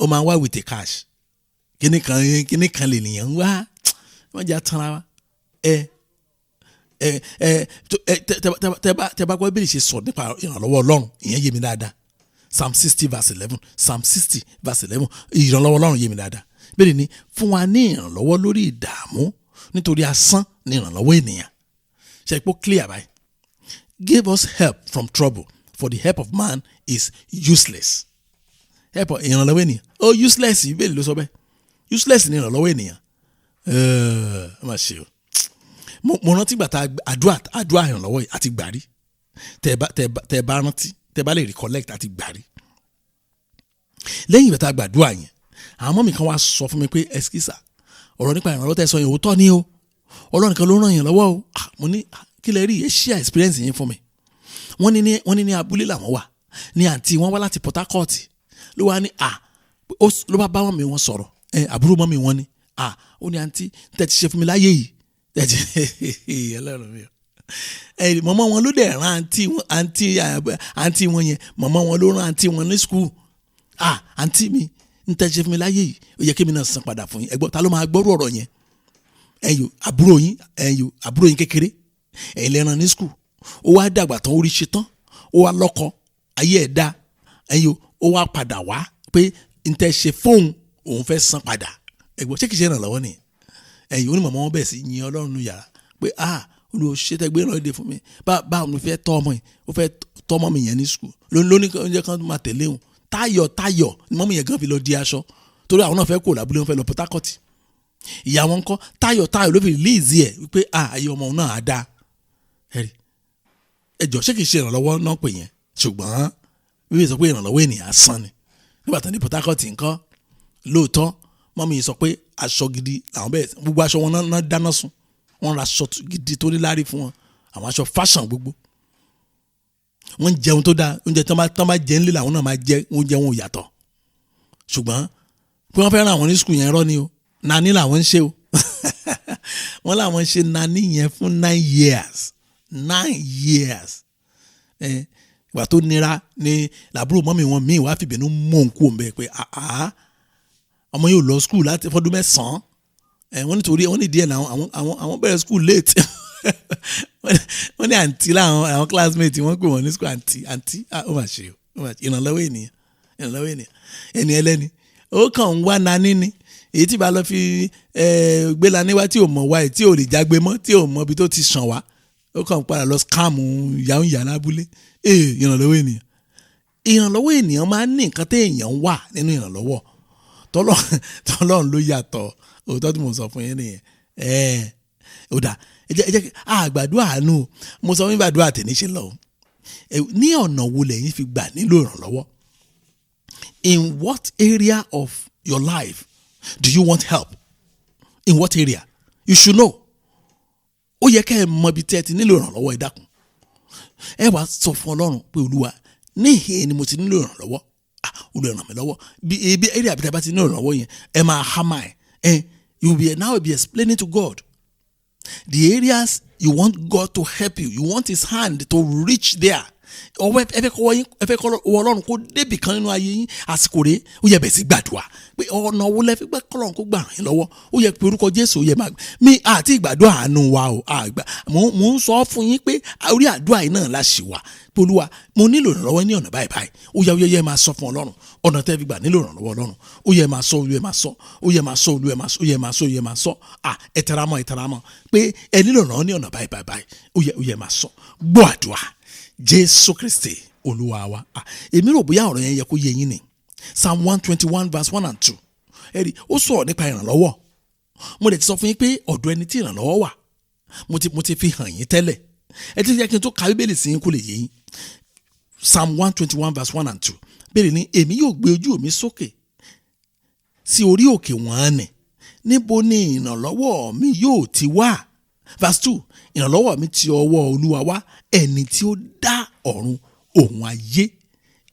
ó máa ń wá with a cash, kíní kan lè nìyàn ń wá, wọ́n jẹ́ àtàrà wa. Tẹ́ bá gbọ́ bí ṣe sọ nípa ìrànlọ́wọ́ Ọlọ́run, ìyẹn yé mi dáadáa. Psalm 60 verse 11, Psalm 60 verse 11, ìrànlọ́wọ́ Ọlọ́run yé mi dáadáa. Bẹ́ẹ̀ ni, fún wa ní ìrànlọ́wọ́ lórí ìdààmú, nítorí asán ní ìrànlọ́wọ́ ènìyàn. Ṣé ipò clear báyìí? Give us help from trouble, for the help of man is useless. Help ìrànlọ́wọ́ ènìyàn, useless, ìbéèrè ló sọ bẹ́ẹ̀. Useless ní ìrànlọ́wọ́ ènìyàn. Má ṣe o. Mo rántí gbàtà àdúrà ìrànlọ́wọ́ yìí àti gbàrí. Tẹ́ bá rántí, tẹ́ bá lè recollect àti gbàrí. Lẹ́yìn gbàtà gbàdúrà yẹn, àwọn ọmọ mi kan wá sọ fún mi pé ẹskísà, ọ̀rọ̀ nípa ìrànlọ́wọ́ tẹ́ sọ yẹn òótọ́ ni o, Ọlọ́run kan ló ràn yín lọ́wọ́ o. Mo ní kí lẹ rí, ẹ share experience yín fún mi. Wọ́n ní abúlé làwọn wà, ní àǹtí wọn wá láti Port Harcourt, ló wá ní ló bá wọn mi wọn sọ̀rọ̀, àbúrò mọ́ mi wọn ni ó ní àǹtí tẹ́ ti ṣe fún mi láyé yìí, Ọlọ́run mi o. Màmá wọn ló dẹ̀ rán àǹtí wọn yẹn, màmá wọn ló rán àǹtí wọn ní school. Àǹtí mi ń tẹ́ ṣe fún mi láyé yìí, ó yẹ kí mi náà san padà fún yín. Ẹgbọ́n ta ló máa gbọ́rú ọ̀rọ̀ yẹn? Àbúrò yín kékeré, ẹ̀yin lẹ rán ní school, ó wá dàgbà tán, ó rí ṣe tán, ó wá lọ́kọ, ayé ẹ̀ dá, ó wá padà wá pé ń tẹ́ ṣe fóun òun fẹ́ san padà. Ẹgbọ́n ṣé kìí ṣe ìrànlọ́wọ́ ni? Ó ní màmá wọn bẹ̀ sí yin Ọlọ́run nù yàrá pé Olúwa ṣe tẹ́ gbé ìrànlọ́wọ́ dé fún mi, báwo ló fẹ́ tọ́ ọmọ yìí, ó fẹ́ tọ́ ọmọ mi yẹn ní school, lóní oúnjẹ kan máa tẹ̀lé òun. Táyọ̀ ni mọ́mú yẹn gan fi lọ di aṣọ, torí àwọn náà fẹ́ kó làbúlé, wọn fẹ́ lọ Port Harcourt. Ìyá wọn kọ́ Táyọ̀ ló fi release ẹ̀ wípé ayé ọmọ náà á dáa. Ẹjọ́ ṣé kìí ṣe ìrànlọ́wọ́ náà pè yẹn? Ṣùgbọ́n bíbí sọ pé ìrànlọ́wọ́ ènìyàn asán ni. Nígbà tán ní Port Harcourt nǹkan, lóòótọ́ mọ́mú yìí sọ pé aṣọ gidi làwọn bẹ̀rẹ̀, gbogbo aṣọ wọn náà dáná sun, wọ́n ra aṣọ gidi tó ní láárí fún wọn, àwọn aṣọ fashion gbogbo. Wọ́n jẹun tó dáa, oúnjẹ tán bá jẹ ńlẹ̀ làwọn náà máa jẹ, oúnjẹ wọn ò yàtọ̀. Ṣùgbọ́n pé wọ́n fẹ́ rán àwọn ní skul yẹn rọ́ ni o, nani làwọn ń ṣe o. Wọ́n làwọn ń ṣe nani yẹn fún 9 years. Ìgbà tó nira ni làbúrò mọ́mì wọn míì wá fìbínú mú òun kú òun bẹ́ẹ̀ pé ọmọ yóò lọ skul láti fọ́dún 9. Wọ́n nítorí wọ́n ní díẹ̀ náà àwọn bẹ̀rẹ̀ skul late. Wọ́n ní àǹtí láwọn àwọn classmate wọ́n pè wọ́n ní school àǹtí ó mà ṣe o, ìrànlọ́wọ́ ènìyàn ẹni ẹlẹ́ni ó kàn ń wá nání ni, èyí tí bá lọ fi gbé la níwá tí ò mọ̀ wá ẹ̀ tí ò lè jágbe mọ́, tí ò mọ̀ ibi tó ti sàn wá, ó kàn ń padà lọ scam ìyá lábúlé. Ìrànlọ́wọ́ ènìyàn máa ń ní nǹkan tí èèyàn wà nínú ìrànlọ́wọ́ tọ́lọ́run ló yàtọ̀, òótọ́ tí mo sọ fún yín nìyẹn. Ó dà ẹ jẹ́ àgbàdo àánú, mo sọ fún ìgbàdo àtẹ̀ní ṣe lọ. Ní ọ̀nà wo lẹ́yìn fi gbà nílò ìrànlọ́wọ́? In what area of your life do you want help? In what area? You should know. Ó yẹ kẹ́ ẹ mọ ibi tí ẹ ti nílò ìrànlọ́wọ́, ẹ dákun. Ẹ wá sọ fún Ọlọ́run pé Olúwa, níhìn ni mo ti nílò ìrànlọ́wọ́. Olúwa ràn mí lọ́wọ́. Bí area bí tẹ́ bá ti nílò ìrànlọ́wọ́ yẹn, ẹ máa hámà ẹ̀. You will now be explaining to God the areas you want God to help you. You want His hand to reach there. Ọwọ́ ẹ fẹ́ kọ́ Ọlọ́run kó débì kan nínú ayé yín, àsìkò rẹ̀ ó yẹ bẹ̀ sí gbàdúrà pé ọ̀nà wo lẹ fi gbà kọ́ Ọlọ́run kó gbà yín lọ́wọ́, ó yẹ pé orúkọ Jésù ó yẹ máa mi àti ìgbàdúrà àánú wa o àgbà mò ń sọ fún yín pé orí àdúrà yìí náà la ṣì wà pé Olúwa mo nílò ìrànlọ́wọ́ ní ọ̀nà báyìí ó yẹ máa sọ fún Ọlọ́run ọ̀nà tẹ́ fi gbà nílò ìrànlọ́wọ́ Ọlọ́run ó yẹ máa sọ Olúwa máa sọ ó yẹ máa sọ Olúwa máa sọ ó yẹ máa sọ ó yẹ máa sọ ẹ tẹramọ́ pé ẹ nílò ìrànlọ́wọ́ ní ọ̀nà báyìí ó yẹ máa sọ gbọ́ àdúrà Jésù Kristi Olúwa wa. Èmi rò bóyá ọ̀rọ̀ yẹn yẹ kó yé yín ni Psalm 121 verse 1 and 2 ẹ̀rí ó sọ̀rọ̀ nípa ìrànlọ́wọ́. Mo lè ti sọ fún yín pé ọ̀dọ̀ ẹni tí ìrànlọ́wọ́ wà mo ti fi hàn yín tẹ́lẹ̀. Ẹ ti jẹ́ kí n tó ka Bíbélì sí yín kó lè yé yín. Psalm 121 verse 1 and 2 bẹ́ẹ̀ ni èmi yóò gbé ojú mi sókè sí orí òkè wọn nì, níbo ni ìrànlọ́wọ́ mi yóò ti wá. Verse 2 ìrànlọ́wọ́ mi ti ọwọ́ Olúwa wá, ẹni tí ó dá ọ̀run òun ayé.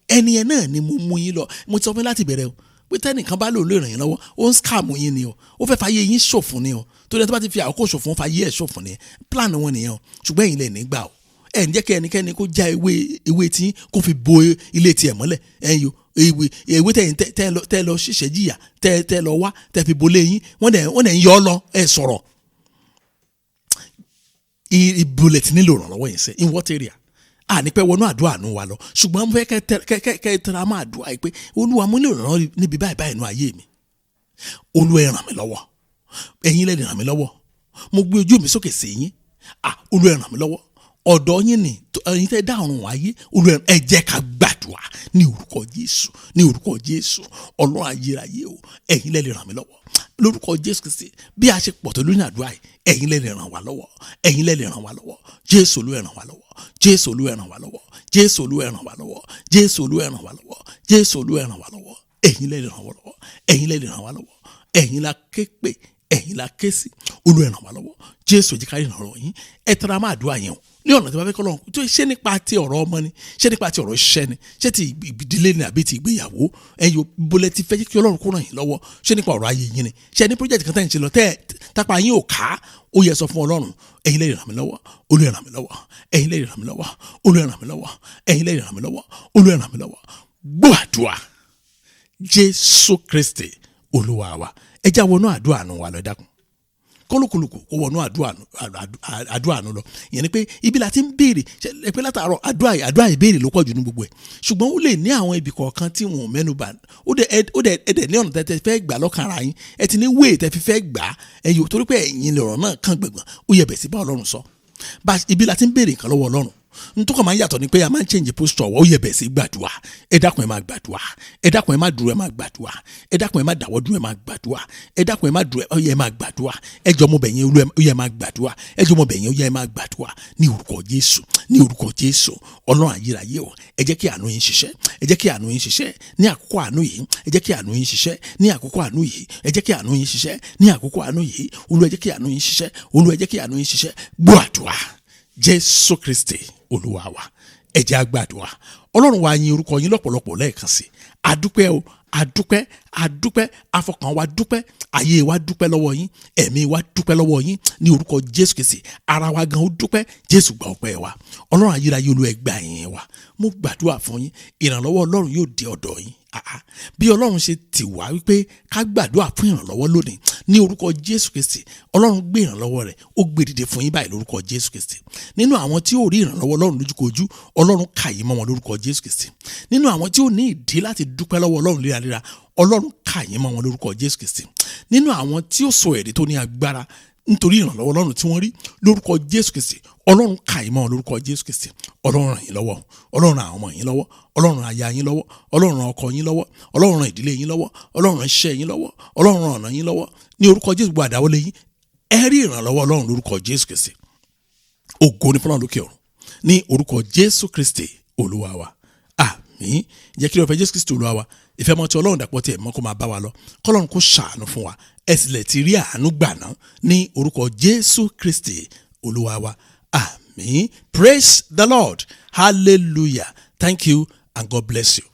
Ẹni ẹ náà ni mo mú yín lọ. Mo ti sọ fún yín láti bẹ̀rẹ̀ o pé tẹ́nìkan bá lòun lè ràn yín lọ́wọ́ ó ń scam yín ni o, ó fẹ́ fàyè yín ṣòfò ni o, torí ẹni tó bá ti fi àkókò ṣòfò ń fàyè ẹ̀ ṣòfò ni plan wọn nìyẹn o. Ṣùgbọ́n ẹ̀yin lè nígbà o, ẹ̀ ń jẹ́ kí ẹnikẹ́ni kó já ewé tí kó fi bo ilé tiẹ̀ mọ́lẹ̀. ẹ̀yin ewé tẹ́ lọ ṣiṣẹ́ jìyà tẹ́ lọ wá tẹ́ fi bolé yín wọ́n dẹ̀ ń yọ ọ́ lọ ẹ̀ sọ̀rọ̀. Bullet nílò ìrànlọ́wọ́ yẹn sẹ́ in what area? Ní pẹ́ wọnú àdúrà Àánú wa lọ, ṣùgbọ́n mo fẹ́ kẹ́ tẹ́ra máa àdúrà yìí pé Olúwa mo ní ìrànlọ́wọ́ níbi báyìí nínú ayé mi. Olúwa ẹ ràn mí lọ́wọ́, ẹ̀yin lẹ ràn mí lọ́wọ́, mo gbé ojú mi sókè sí yín. Olúwa ẹ ràn mí lọ́wọ́, ọ̀dọ̀ yín ni ẹ̀yin tẹ́ dá ọ̀run ayé. Olúwa ẹ jẹ́ ká gbàdúrà ní orúkọ Jésù, ní orúkọ Jésù. Ọlọ́run ayérayé o, ẹ̀yin lẹ ràn mí lọ́wọ́ lórúkọ Jésù Kristi. Bí a ṣe pọ̀ tó lónìí àdúrà yìí, ẹ̀yin lẹ ràn wá lọ́wọ́, ẹ̀yin lẹ ràn wá lọ́wọ́. Jésù Olúwa ẹ ràn wá lọ́wọ́, Jésù Olúwa ẹ ràn wá lọ́wọ́, Jésù Olúwa ẹ ràn wá lọ́wọ́, Jésù Olúwa ẹ ràn wá lọ́wọ́, Jésù Olúwa ẹ ràn wá lọ́wọ́. Ẹ̀yin lẹ ràn wá lọ́wọ́, ẹ̀yin lẹ ràn wá lọ́wọ́, ẹ̀yin la ké pè, ẹ̀yin la ké sí. Olúwa ẹ ràn wá lọ́wọ́, Jésù jẹ́ ká rí ìrànlọ́wọ́ yín. Ẹ tẹra máa àdúrà yẹn o ní ọ̀nà tí wọ́n fẹ́ kọ́ lọ́run tó ṣe nípa ti ọ̀rọ̀ ọmọ ni, ṣe nípa ti ọ̀rọ̀ iṣẹ́ ni, ṣe ti ìdílé ni àbí ti ìgbéyàwó. Ẹ̀yin bolẹ̀ ti fẹ́ kí Ọlọ́run kó ràn yín lọ́wọ́, ṣe nípa ọ̀rọ̀ ayé yín ni, ṣe ní project kan tẹ́ ń ṣe lọ tápá yín ò ká. Ó yẹ sọ fún Ọlọ́run, ẹ̀yin lè ràn mí lọ́wọ́, Olúwa ràn mí lọ́wọ́, ẹ̀yin lè ràn mí lọ́wọ́, Olúwa ràn mí lọ́wọ́, ẹ̀yin lè ràn mí lọ́wọ́, Olúwa ràn mí lọ́wọ́. Gbọ́ àdúrà Jésù Kristi Olúwa wa. Ẹ já wọnú àdúrà Àánú wa lọ, ẹ dákun. Kólókòlókò kó wọnú àdúrà Àánú lọ. Ìyẹn ni pé ibi la ti ń béèrè ẹ pé látàárọ̀ àdúrà ìbéèrè ló pọ̀ jù ní gbogbo ẹ̀. Ṣùgbọ́n ó lè ní àwọn ibì kọ̀ọ̀kan tí wọn ò mẹ́nu bà. Ó dẹ̀ ní ọ̀nà tẹ́ fẹ́ gbà lọ́kàn ara yín. Ẹ ti ní wéè tẹ́ fi fẹ́ gbà. Ẹ̀yin ò torí pé ẹ̀yin lọ̀rọ̀ náà kàn gbẹ̀gbọ̀n. Ó yẹ bẹ̀ sí bá Ọlọ́run sọ. Ibi la ti ń béèrè nǹkan lọ́wọ́ Ọlọ́run. Ntúkọ̀ máa ń yàtọ̀ ni pé a máa ń change posture wa. Ó yẹ bẹ̀ sí gbàdúrà. Ẹ dákun ẹ máa gbàdúrà. Ẹ dákun ẹ máa dúró ẹ máa gbàdúrà. Ẹ dákun ẹ máa dáwọ́ dúró ẹ máa gbàdúrà. Ẹ dákun ẹ máa dúró ẹ máa gbàdúrà. Ẹ jọ̀ọ́ mo bẹ̀ yín Olúwa ó yẹ máa gbàdúrà. Ẹ jọ̀ọ́ mo bẹ̀ yín ó yẹ máa gbàdúrà ní orúkọ Jésù, ní orúkọ Jésù. Ọlọ́run ayérayé o, ẹ jẹ́ kí àánú yín ṣiṣẹ́, ẹ jẹ́ kí àánú yín ṣiṣẹ́ ní àkókò àánú yìí, ẹ jẹ́ kí àánú yín ṣiṣẹ́ ní àkókò àánú yìí, ẹ jẹ́ kí àánú yín ṣiṣẹ́ ní àkókò àánú yìí. Olúwa ẹ jẹ́ kí àánú yín ṣiṣẹ́, Olúwa ẹ jẹ́ kí àánú yín ṣiṣẹ́. Gbọ́ àdúrà Jésù Kristi Olúwa wa. Ẹ jẹ́ á gbàdúrà. Ọlọ́run wa yìn orúkọ yín lọ́pọ̀lọpọ̀ lẹ́ẹ̀kan sí. Adúpẹ́ o, adúpẹ́, afọkàn wa dúpẹ́, ayé wa dúpẹ́ lọ́wọ́ yín, ẹ̀mí wa dúpẹ́ lọ́wọ́ yín ní orúkọ Jésù Kristi. Ara wa gan ó dúpẹ́, Jésù gba ọpẹ́ wa. Ọlọ́run ayérayé Olúwa ẹ gbà yín wa. Mo gbàdúrà fún yín, ìrànlọ́wọ́ Ọlọ́run yóò dé ọ̀dọ̀ yín. Bí Ọlọ́run ṣe tì wá wípé ká gbàdúrà fún ìrànlọ́wọ́ lónìí ní orúkọ Jésù Kristi, Ọlọ́run gbé ìrànlọ́wọ́ rẹ̀ ó gbé dìde fún yín báyìí lórúkọ Jésù Kristi. Nínú àwọn tí ó rí ìrànlọ́wọ́ Ọlọ́run lójúkojú, Ọlọ́run kà yín mọ́ wọn lórúkọ Jésù Kristi. Nínú àwọn tí ó ní ìdí láti dúpẹ́ lọ́wọ́ Ọlọ́run léraléra, Ọlọ́run kà yín mọ́ wọn lórúkọ Jésù Kristi. Nínú àwọn tí ó sọ ẹ̀rí tó ní agbára nítorí ìrànlọ́wọ́ Ọlọ́run tí wọ́n rí lórúkọ Jésù Kristi, Ọlọ́run kà yín mọ́ wọn lórúkọ Jésù Kristi. Ọlọ́run ràn yín lọ́wọ́, Ọlọ́run ràn àwọn ọmọ yín lọ́wọ́, Ọlọ́run ràn aya yín lọ́wọ́, Ọlọ́run ràn ọkọ yín lọ́wọ́, Ọlọ́run ràn ìdílé yín lọ́wọ́, Ọlọ́run ràn iṣẹ́ yín lọ́wọ́, Ọlọ́run ràn ọ̀nà yín lọ́wọ́ ní orúkọ Jésù. Gbogbo àdáwọ́lé yín ẹ rí ìrànlọ́wọ́ Ọlọ́run lórúkọ Jésù Kristi. Ògo ni fún Ọlọ́run lókè ọ̀run ní orúkọ Jésù Kristi Olúwa wa. Àmín. Jẹ́ kí ló fẹ́ Jésù Kristi Olúwa wa. Ìfẹ́ mọ́ ti Ọlọ́run dàpọ̀ tí ẹ̀ mọ́ kó máa bá wa lọ. Kọ́lọ́run kó ṣàánú fún wa. Ẹ sì lè ti rí àánú gbà náà ní orúkọ Jésù Kristi Olúwa wa. Àmín. Praise the Lord. Hallelujah. Thank you and God bless you.